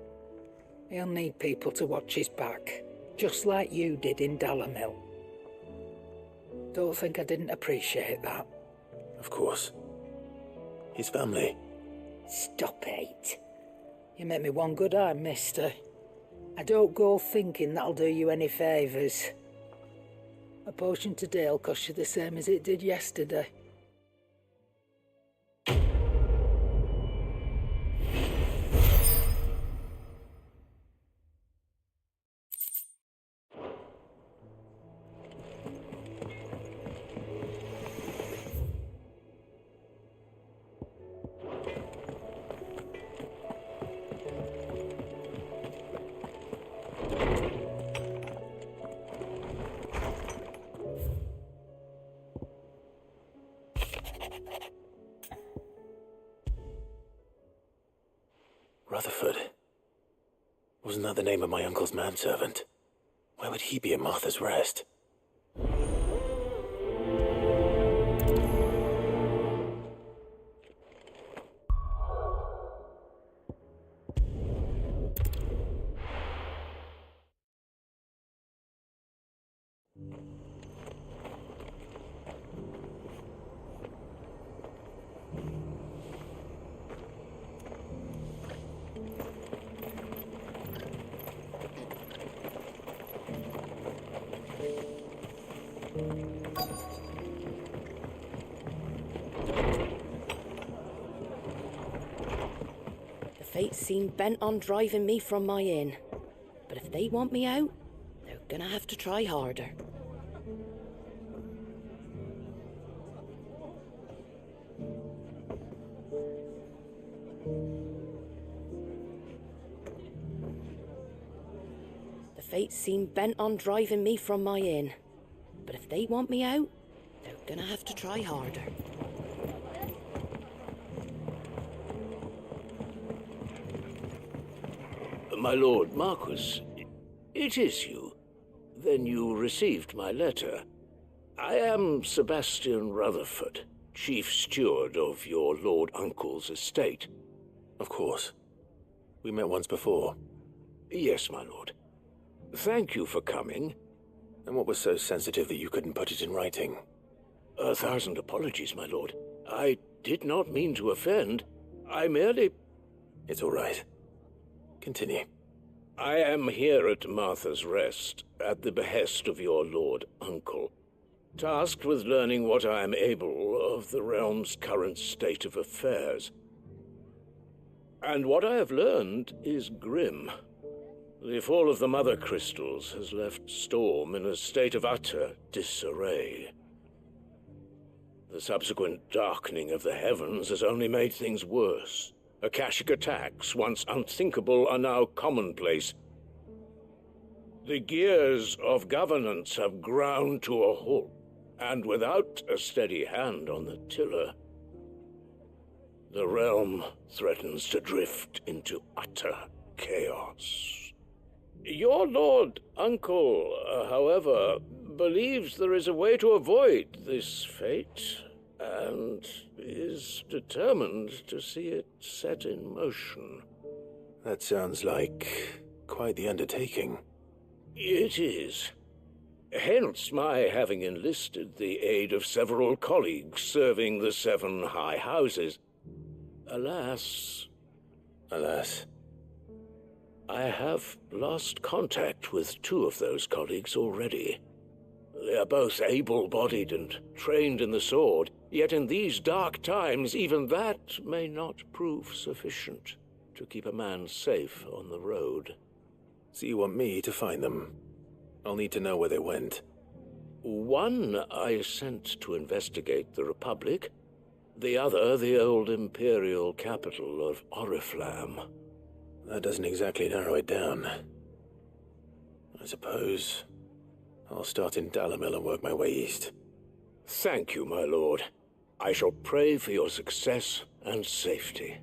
he'll need people to watch his back, just like you did in Dalamil. Don't think I didn't appreciate that.
Of course. His family.
Stop it. You make me one good eye, mister. I don't go thinking that'll do you any favours. A potion today'll cost you the same as it did yesterday.
Rutherford. Wasn't that the name of my uncle's manservant? Why would he be at Martha's Rest?
Fate seem bent on driving me from my inn. But if they want me out, they're gonna have to try harder. The fates seem bent on driving me from my inn. But if they want me out, they're gonna have to try harder.
My lord Marquis, it is you. Then you received my letter. I am Sebastian Rutherford, Chief Steward of your Lord Uncle's estate.
Of course. We met once before.
Yes, my lord. Thank you for coming.
And what was so sensitive that you couldn't put it in writing?
1,000 apologies, my lord. I did not mean to offend. I merely...
It's all right. Continue.
I am here at Martha's Rest, at the behest of your Lord Uncle, tasked with learning what I am able of the realm's current state of affairs. And what I have learned is grim. The fall of the Mother Crystals has left Storm in a state of utter disarray. The subsequent darkening of the heavens has only made things worse. Akashic attacks, once unthinkable, are now commonplace. The gears of governance have ground to a halt, and without a steady hand on the tiller, the realm threatens to drift into utter chaos. Your Lord Uncle, however, believes there is a way to avoid this fate, and is determined to see it set in motion.
That sounds like quite the undertaking.
It is. Hence my having enlisted the aid of several colleagues serving the 7 high houses. Alas, I have lost contact with 2 of those colleagues already. They are both able-bodied and trained in the sword, yet in these dark times even that may not prove sufficient to keep a man safe on the road.
So you want me to find them? I'll need to know where they went.
One I sent to investigate the Republic, the other the old Imperial capital of Oriflamme.
That doesn't exactly narrow it down. I suppose I'll start in Dalimil and work my way east.
Thank you, my lord. I shall pray for your success and safety.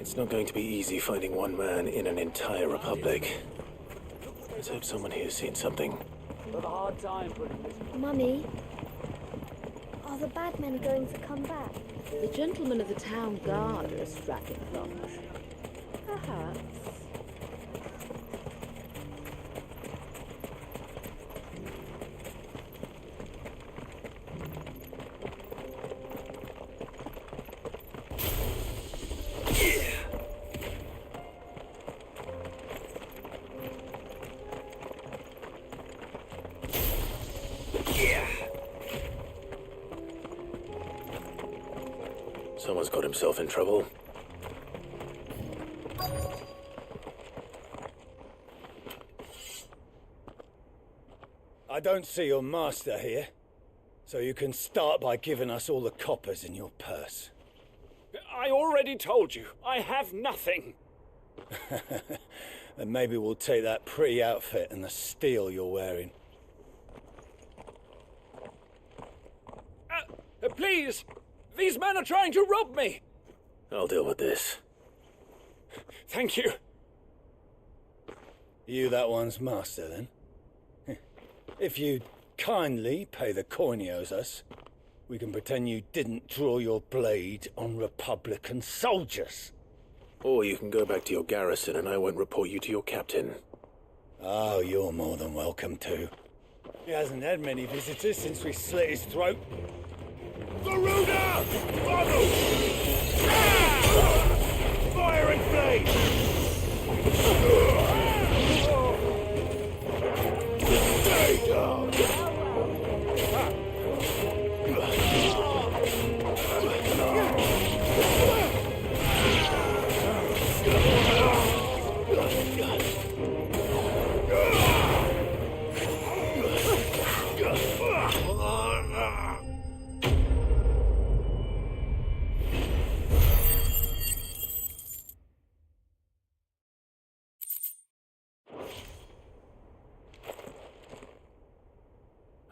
It's not going to be easy finding one man in an entire republic. Let's hope someone here's seen something.
Mummy, are the bad men going to come back?
The gentlemen of the town guard are striking lunch. Perhaps.
Someone's got himself in trouble.
I don't see your master here, so you can start by giving us all the coppers in your purse.
I already told you, I have nothing.
Then maybe we'll take that pretty outfit and the steel you're wearing.
Please! These men are trying to rob me!
I'll deal with this.
Thank you.
You that one's master, then? If you'd kindly pay the coin he owes us, we can pretend you didn't draw your blade on Republican soldiers.
Or you can go back to your garrison and I won't report you to your captain.
Oh, you're more than welcome to. He hasn't had many visitors since we slit his throat.
Garuda! Follow! Fire and flame! Stay down!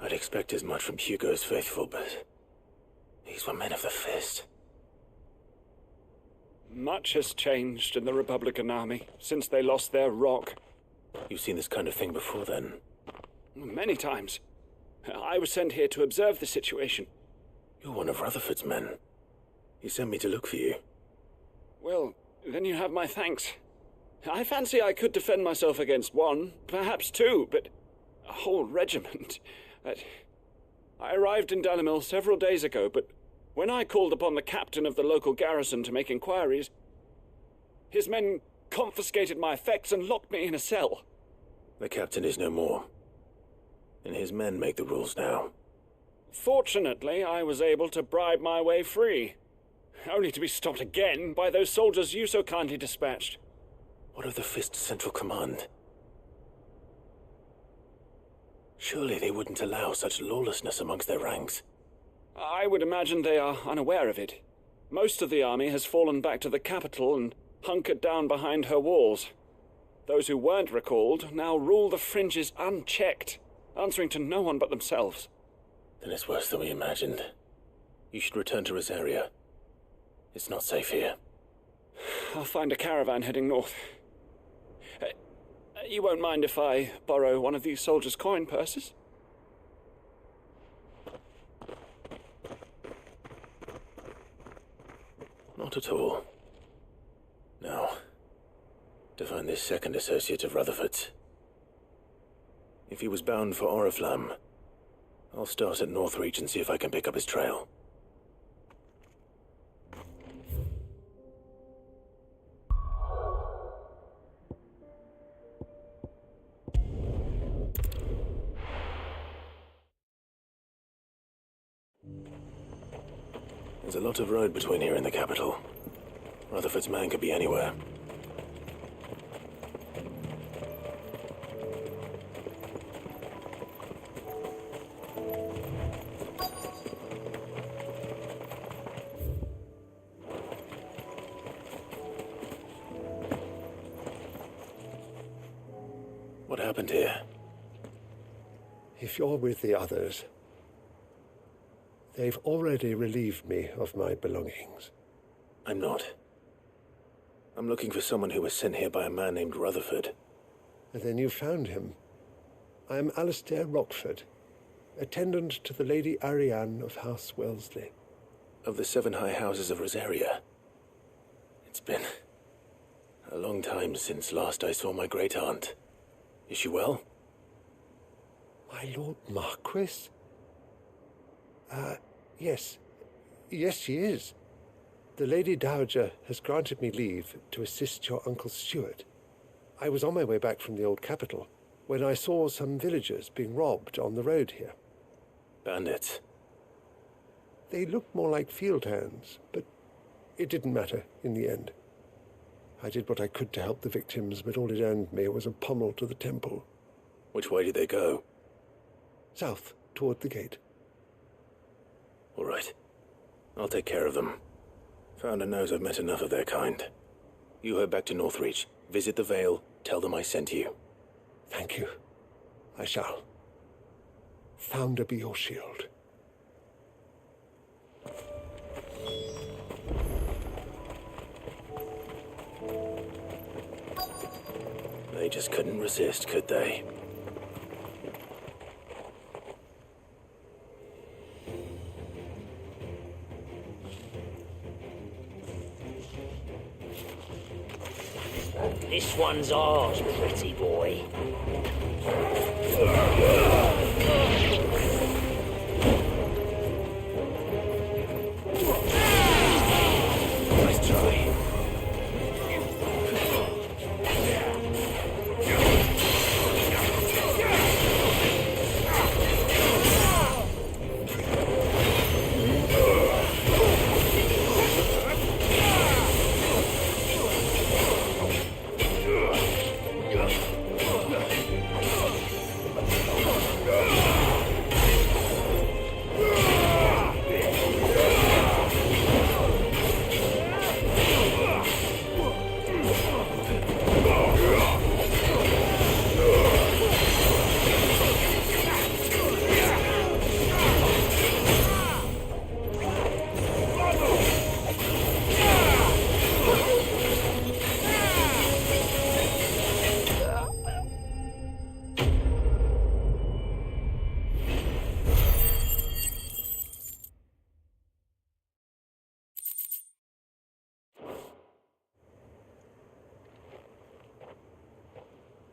I'd expect as much from Hugo's faithful, but these were men of the fist.
Much has changed in the Republican Army since they lost their rock.
You've seen this kind of thing before, then?
Many times. I was sent here to observe the situation.
You're one of Rutherford's men. He sent me to look for you.
Well, then you have my thanks. I fancy I could defend myself against one, perhaps two, but a whole regiment. I arrived in Dalimil several days ago, but when I called upon the captain of the local garrison to make inquiries, his men confiscated my effects and locked me in a cell.
The captain is no more, and his men make the rules now.
Fortunately, I was able to bribe my way free, only to be stopped again by those soldiers you so kindly dispatched.
What of the Fist's Central Command? Surely they wouldn't allow such lawlessness amongst their ranks.
I would imagine they are unaware of it. Most of the army has fallen back to the capital and hunkered down behind her walls. Those who weren't recalled now rule the fringes unchecked, answering to no one but themselves.
Then it's worse than we imagined. You should return to Rosaria. It's not safe here.
I'll find a caravan heading north. You won't mind if I borrow one of these soldiers' coin purses?
Not at all. Now, to find this second associate of Rutherford's. If he was bound for Oriflamme, I'll start at Northreach and see if I can pick up his trail. There's a lot of road between here and the capital. Rutherford's man could be anywhere. What happened here?
If you're with the others, they've already relieved me of my belongings.
I'm not. I'm looking for someone who was sent here by a man named Rutherford.
And then you found him. I am Alistair Rockford, attendant to the Lady Ariane of House Wellesley.
Of the 7 high houses of Rosaria. It's been a long time since last I saw my great-aunt. Is she well?
My Lord Marquis? Yes. Yes, she is. The Lady Dowager has granted me leave to assist your Uncle Stuart. I was on my way back from the old capital when I saw some villagers being robbed on the road here.
Bandits?
They looked more like field hands, but it didn't matter in the end. I did what I could to help the victims, but all it earned me was a pommel to the temple.
Which way did they go?
South, toward the gate.
All right. I'll take care of them. Founder knows I've met enough of their kind. You head back to Northreach, visit the Vale, tell them I sent you.
Thank you. I shall. Founder be your shield.
They just couldn't resist, could they?
This one's ours, pretty boy.
Nice try.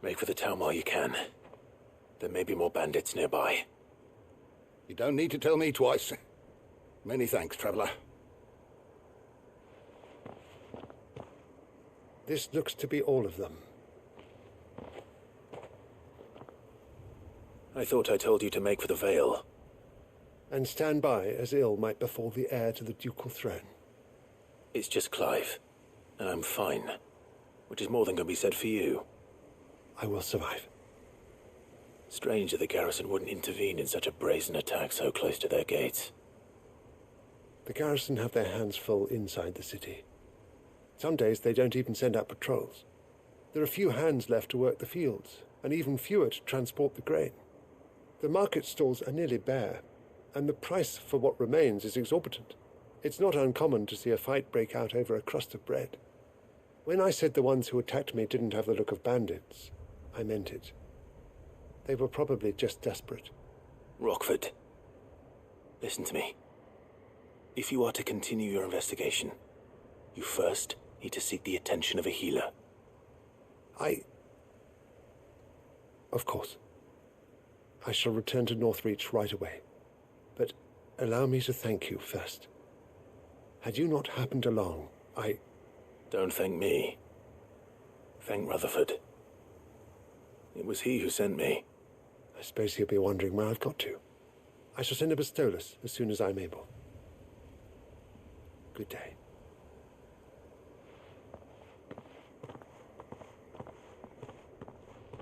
Make for the town while you can. There may be more bandits nearby.
You don't need to tell me twice. Many thanks, traveler.
This looks to be all of them.
I thought I told you to make for the Vale.
And stand by as ill might befall the heir to the ducal throne.
It's just Clive, and I'm fine. Which is more than can be said for you.
I will survive.
Strange that the garrison wouldn't intervene in such a brazen attack so close to their gates.
The garrison have their hands full inside the city. Some days they don't even send out patrols. There are few hands left to work the fields, and even fewer to transport the grain. The market stalls are nearly bare, and the price for what remains is exorbitant. It's not uncommon to see a fight break out over a crust of bread. When I said the ones who attacked me didn't have the look of bandits, I meant it. They were probably just desperate.
Rockford, listen to me. If you are to continue your investigation, you first need to seek the attention of a healer.
Of course. I shall return to Northreach right away. But allow me to thank you first. Had you not happened along,
Don't thank me. Thank Rutherford. It was he who sent me.
I suppose he'll be wondering where I've got to. I shall send a Bastolus as soon as I'm able. Good day.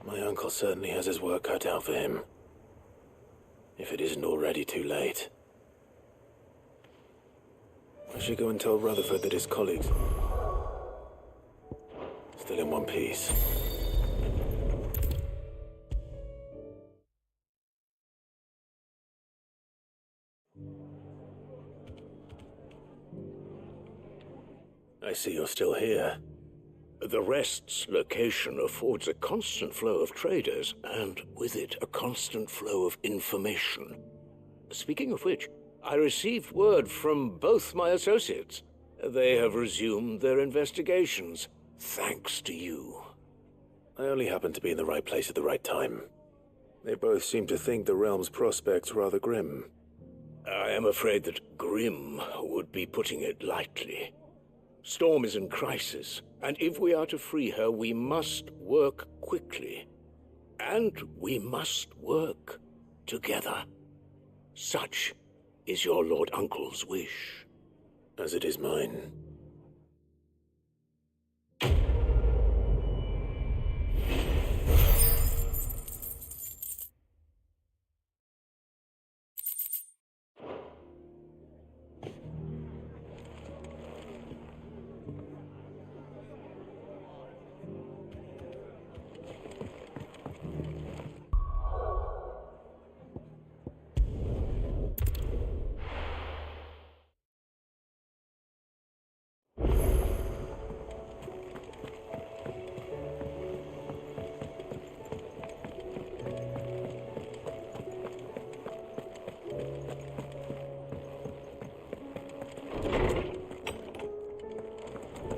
My uncle certainly has his work cut out for him. If it isn't already too late. I should go and tell Rutherford that his colleagues still in one piece. I see you're still here.
The Rest's location affords a constant flow of traders, and with it a constant flow of information. Speaking of which, I received word from both my associates. They have resumed their investigations, thanks to you.
I only happened to be in the right place at the right time. They both seem to think the realm's prospects rather grim.
I am afraid that grim would be putting it lightly. Storm is in crisis, and if we are to free her, we must work quickly. And we must work together. Such is your Lord Uncle's wish.
As it is mine.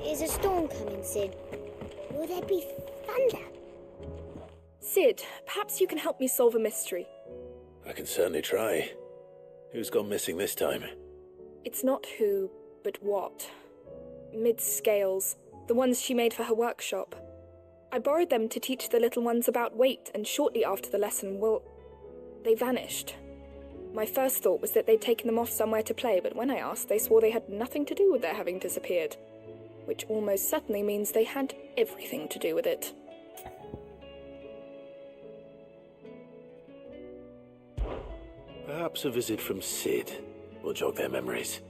Is a storm coming, Sid? Will there be thunder?
Sid, perhaps you can help me solve a mystery.
I can certainly try. Who's gone missing this time?
It's not who, but what. Mid's scales, the ones she made for her workshop. I borrowed them to teach the little ones about weight, and shortly after the lesson, they vanished. My first thought was that they'd taken them off somewhere to play, but when I asked, they swore they had nothing to do with their having disappeared. Which almost certainly means they had everything to do with it.
Perhaps a visit from Sid will jog their memories.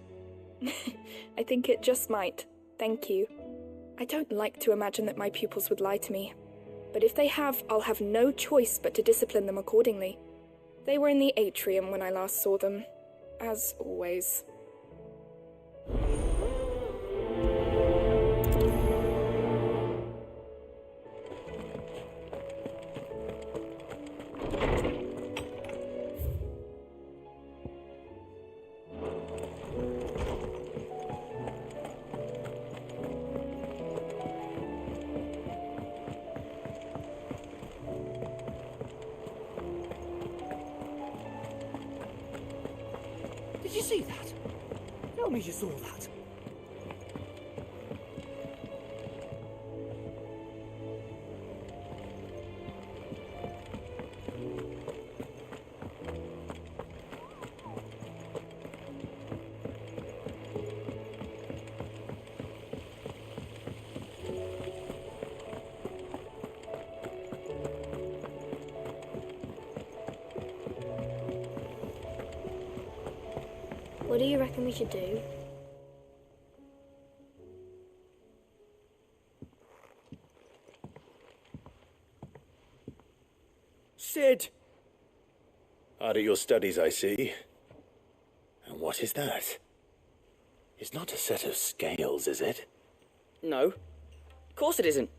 I think it just might. Thank you. I don't like to imagine that my pupils would lie to me. But if they have, I'll have no choice but to discipline them accordingly. They were in the atrium when I last saw them. As always.
see that? Tell me you saw that.
What do you reckon we should do?
Sid! Hard at your studies, I see. And what is that? It's not a set of scales, is it?
No. Of course it isn't.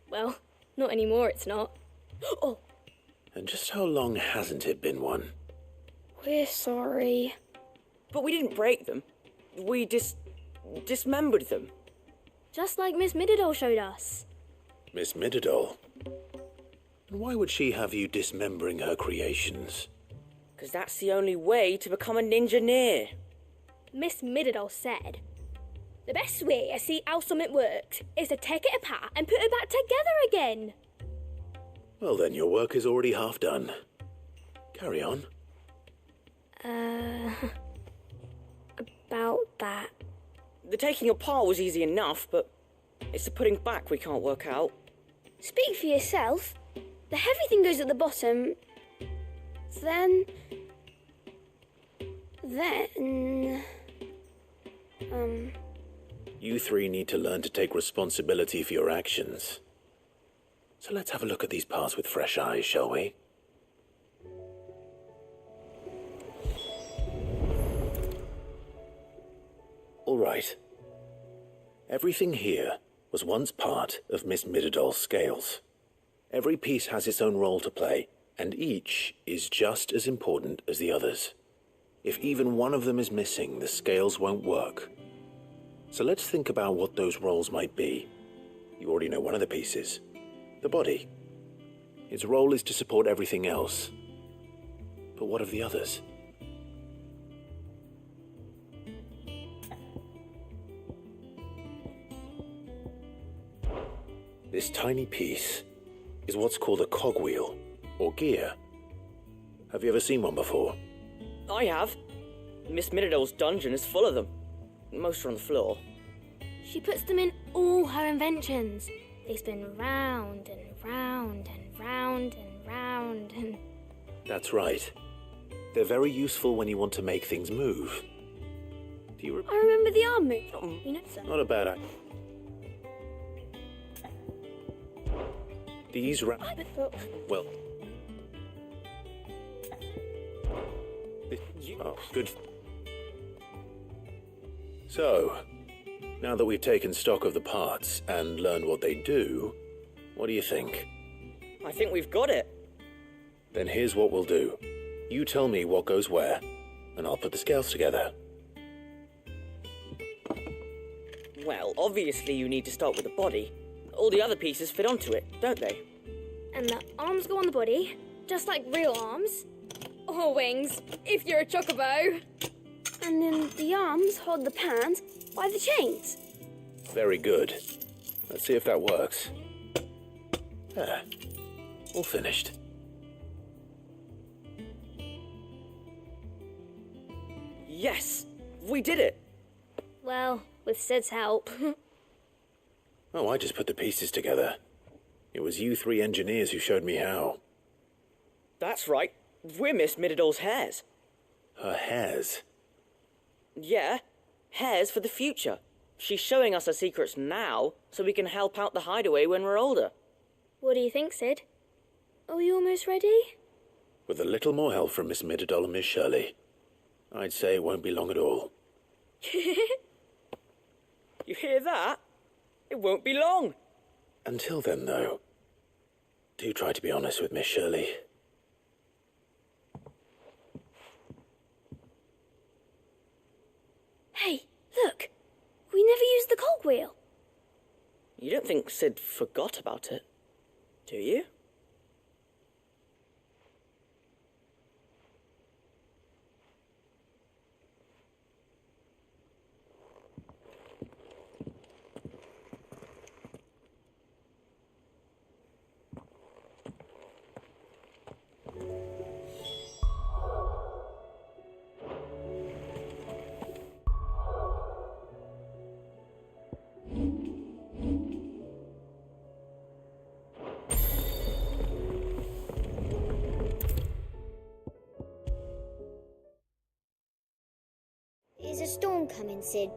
Well, not anymore, it's not. Oh!
And just how long hasn't it been one?
We're sorry.
But we didn't break them. We dismembered them.
Just like Miss Mididol showed us.
Miss Mididol? And why would she have you dismembering her creations?
Because that's the only way to become a ninja-neer.
Miss Mididol said, the best way to see how something works is to take it apart and put it back together again.
Well then, your work is already half done. Carry on.
About that.
The taking apart was easy enough, but it's the putting back we can't work out.
Speak for yourself. The heavy thing goes at the bottom. Then...
You three need to learn to take responsibility for your actions. So let's have a look at these parts with fresh eyes, shall we? All right. Everything here was once part of Miss Mididol's scales. Every piece has its own role to play, and each is just as important as the others. If even one of them is missing, the scales won't work. So let's think about what those roles might be. You already know one of the pieces. The body. Its role is to support everything else. But what of the others? This tiny piece is what's called a cogwheel, or gear. Have you ever seen one before?
I have. Miss Mididol's dungeon is full of them. Most are on the floor.
She puts them in all her inventions. They spin round and round and round and round and...
That's right. They're very useful when you want to make things move. Do you
I remember the arm move. You know so.
Not a bad idea. These well... Oh, good. So, now that we've taken stock of the parts and learned what they do, what do you think?
I think we've got it.
Then here's what we'll do. You tell me what goes where, and I'll put the scales together.
Well, obviously you need to start with the body. All the other pieces fit onto it, don't they?
And the arms go on the body, just like real arms. Or wings, if you're a chocobo. And then the arms hold the pans by the chains.
Very good. Let's see if that works. There. All finished.
Yes! We did it!
Well, with Sid's help.
Oh, I just put the pieces together. It was you three engineers who showed me how.
That's right. We're Miss Mididol's hairs.
Her hairs?
Yeah, hairs for the future. She's showing us her secrets now, so we can help out the hideaway when we're older.
What do you think, Sid? Are we almost ready?
With a little more help from Miss Mididol and Miss Shirley, I'd say it won't be long at all.
You hear that? It won't be long.
Until then, though, do try to be honest with Miss Shirley.
Hey, look! We never used the cogwheel.
You don't think Sid forgot about it, do you?
storm coming, Sid?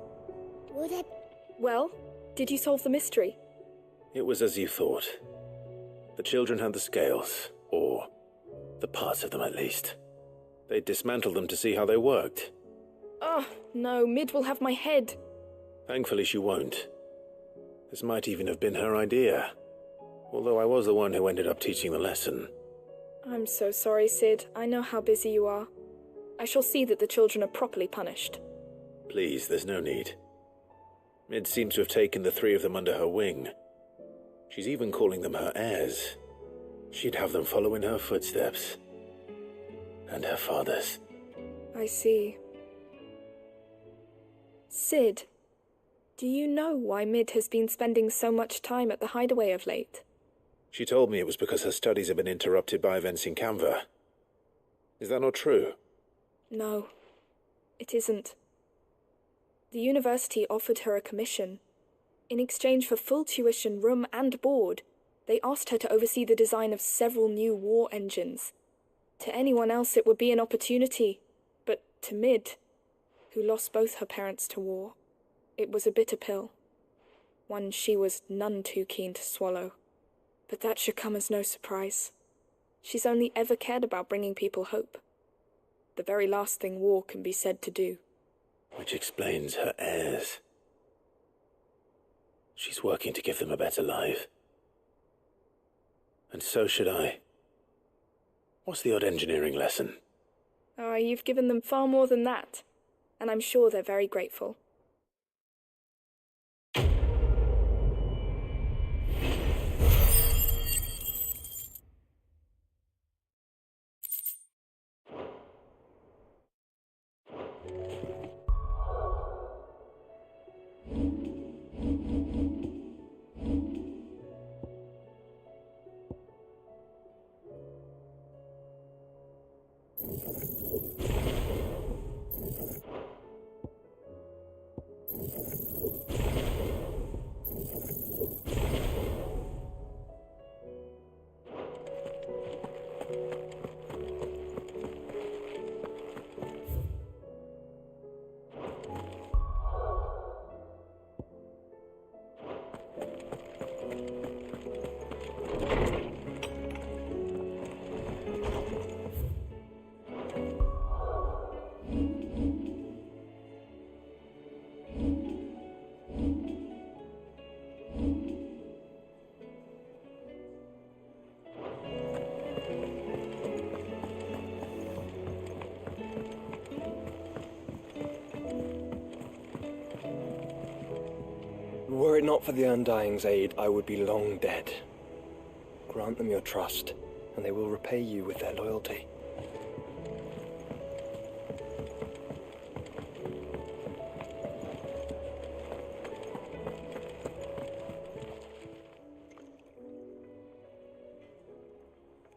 Will there...
Well, did you solve the mystery?
It was as you thought. The children had the scales, or the parts of them at least. They dismantled them to see how they worked.
Oh, no, Mid will have my head.
Thankfully she won't. This might even have been her idea, although I was the one who ended up teaching the lesson.
I'm so sorry, Sid. I know how busy you are. I shall see that the children are properly punished.
Please, there's no need. Mid seems to have taken the three of them under her wing. She's even calling them her heirs. She'd have them follow in her footsteps. And her father's.
I see. Sid, do you know why Mid has been spending so much time at the hideaway of late?
She told me it was because her studies have been interrupted by events in Canva. Is that not true?
No, it isn't. The university offered her a commission. In exchange for full tuition, room and board, they asked her to oversee the design of several new war engines. To anyone else it would be an opportunity, but to Mid, who lost both her parents to war, it was a bitter pill. One she was none too keen to swallow. But that should come as no surprise. She's only ever cared about bringing people hope. The very last thing war can be said to do.
Which explains her heirs. She's working to give them a better life. And so should I. What's the odd engineering lesson?
Oh, you've given them far more than that. And I'm sure they're very grateful.
Were it not for the Undying's aid, I would be long dead. Grant them your trust, and they will repay you with their loyalty.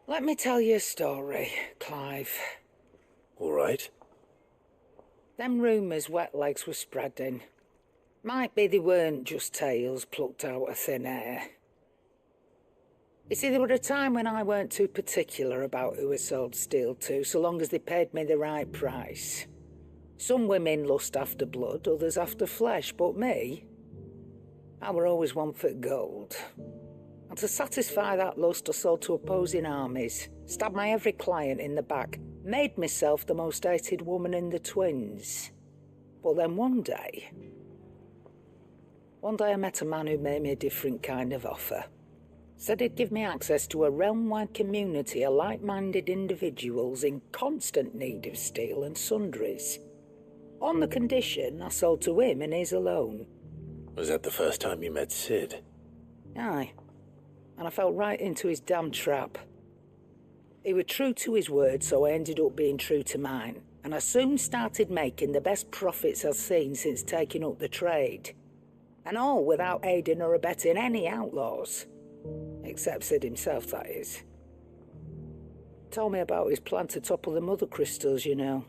Let me tell you a story, Clive.
All right.
Them rumours wet legs were spreading. Might be they weren't just tales plucked out of thin air. You see, there were a time when I weren't too particular about who I sold steel to, so long as they paid me the right price. Some women lust after blood, others after flesh, but me, I were always one for gold. And to satisfy that lust, I sold to opposing armies, stabbed my every client in the back, made myself the most hated woman in the twins. But then one day I met a man who made me a different kind of offer. Said he'd give me access to a realm-wide community of like-minded individuals in constant need of steel and sundries. On the condition I sold to him and his alone.
Was that the first time you met Sid?
Aye. And I fell right into his damn trap. He was true to his word, so I ended up being true to mine. And I soon started making the best profits I've seen since taking up the trade. And all without aiding or abetting any outlaws. Except Sid himself, that is. Told me about his plan to topple the mother crystals, you know.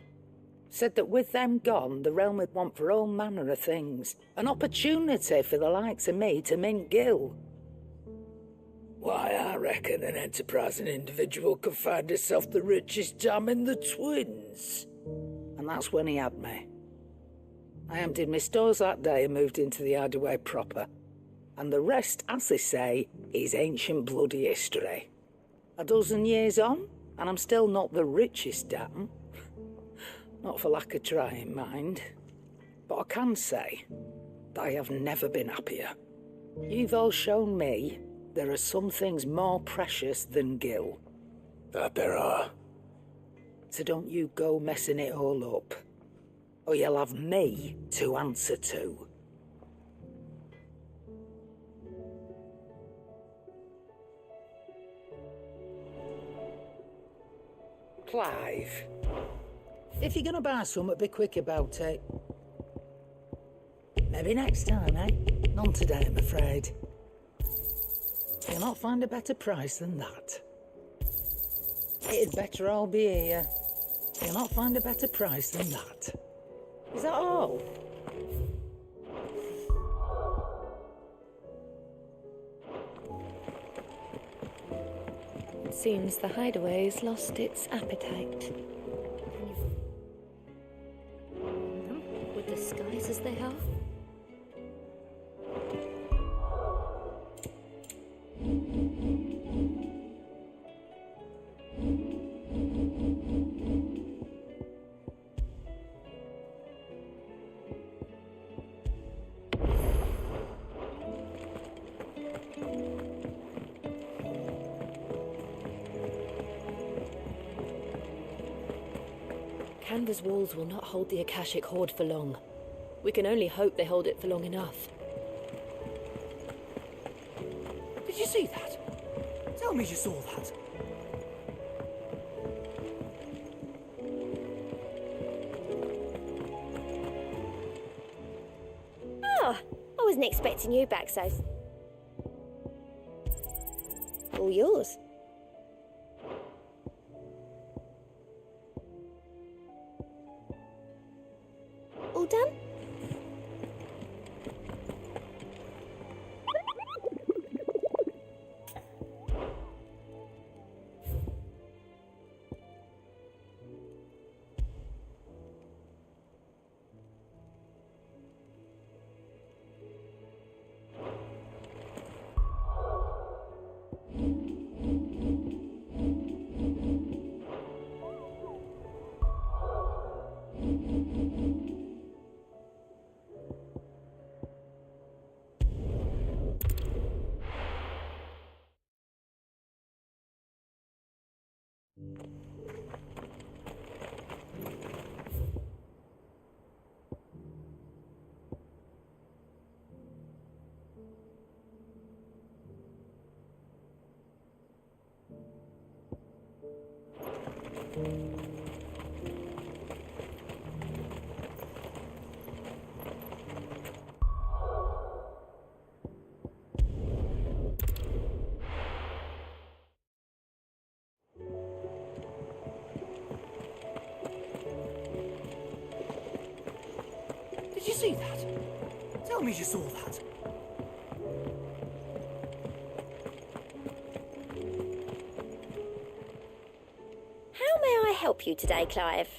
Said that with them gone, the realm would want for all manner of things. An opportunity for the likes of me to mint gil. Why, I reckon an enterprising individual could find himself the richest dam in the twins. And that's when he had me. I emptied my stores that day and moved into the hideaway proper. And the rest, as they say, is ancient bloody history. A dozen years on, and I'm still not the richest damn. Not for lack of trying, mind. But I can say that I have never been happier. You've all shown me there are some things more precious than Gil.
That there are.
So don't you go messing it all up, or you'll have me to answer to. Clive, if you're gonna buy something, be quick about it. Maybe next time, eh? None today, I'm afraid. You'll not find a better price than that. It'd better all be here. You'll not find a better price than that. Is that all?
It seems the hideaway's lost its appetite. With the skies as they are?
Canva's walls will not hold the Akashic Horde for long. We can only hope they hold it for long enough.
Did you see that? Tell me you saw that.
Oh, I wasn't expecting you back, so... All yours. All done?
Did you see that? Tell me you saw that.
How may I help you today, Clive?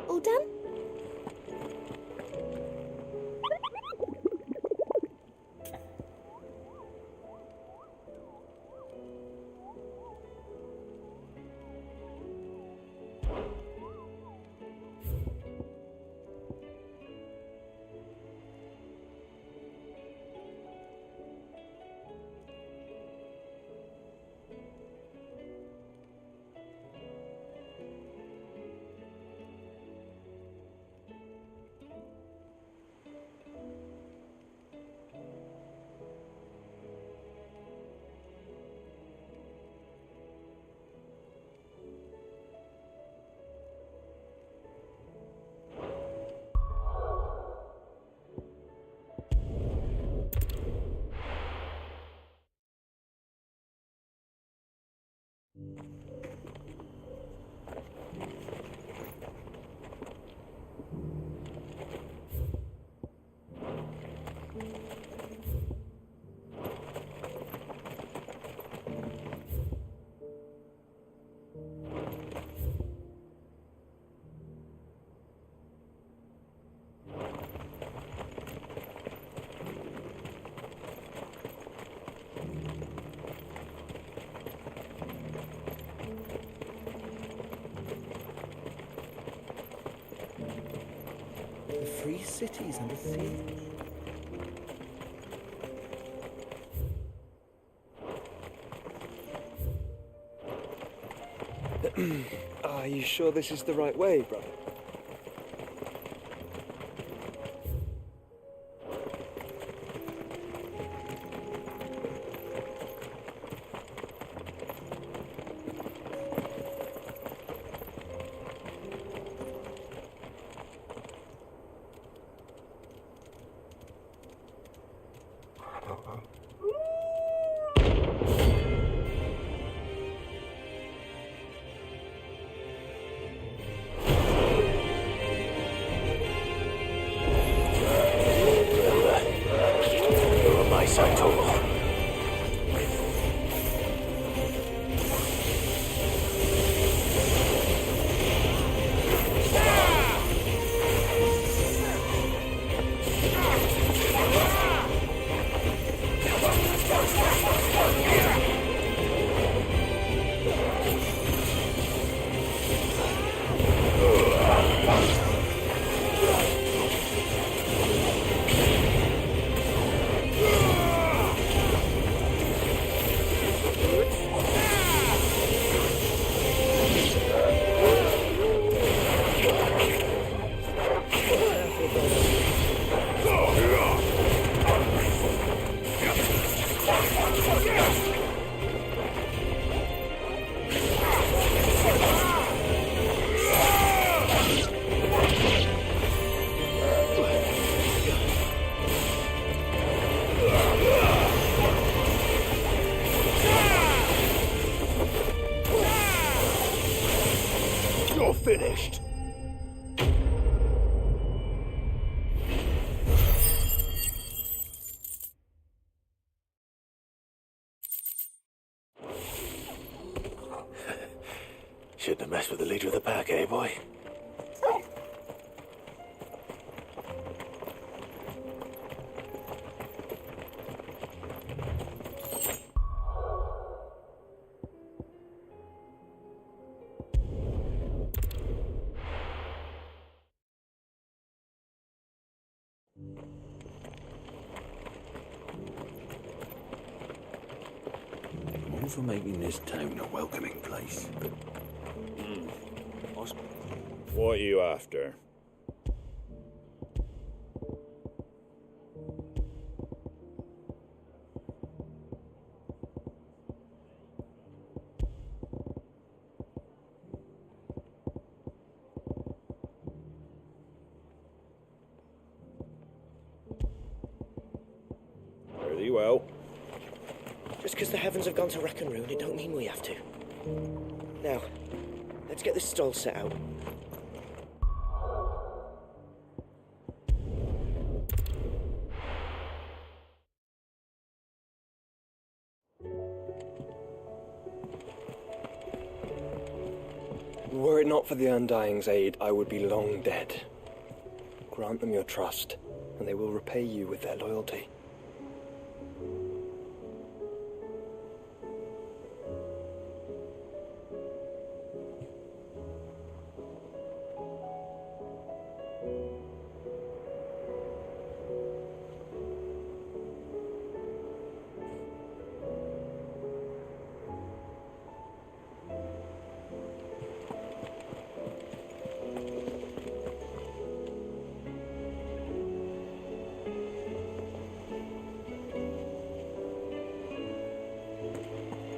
All done?
The free cities and the sea.
Are you sure this is the right way, brother?
Finished. Shouldn't have messed with the leader of the pack, eh, boy?
All for making this town a welcoming place.
What are you after? Very well.
Just because the heavens have gone to rack and ruin, it don't mean we have to. Now, let's get this stall set out.
Were it not for the Undying's aid, I would be long dead. Grant them your trust, and they will repay you with their loyalty.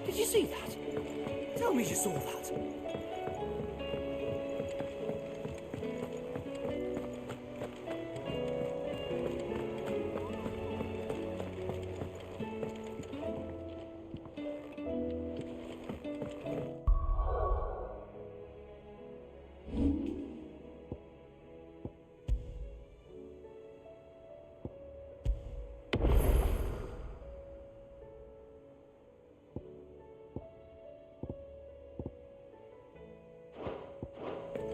Did you see that? Tell me you saw that.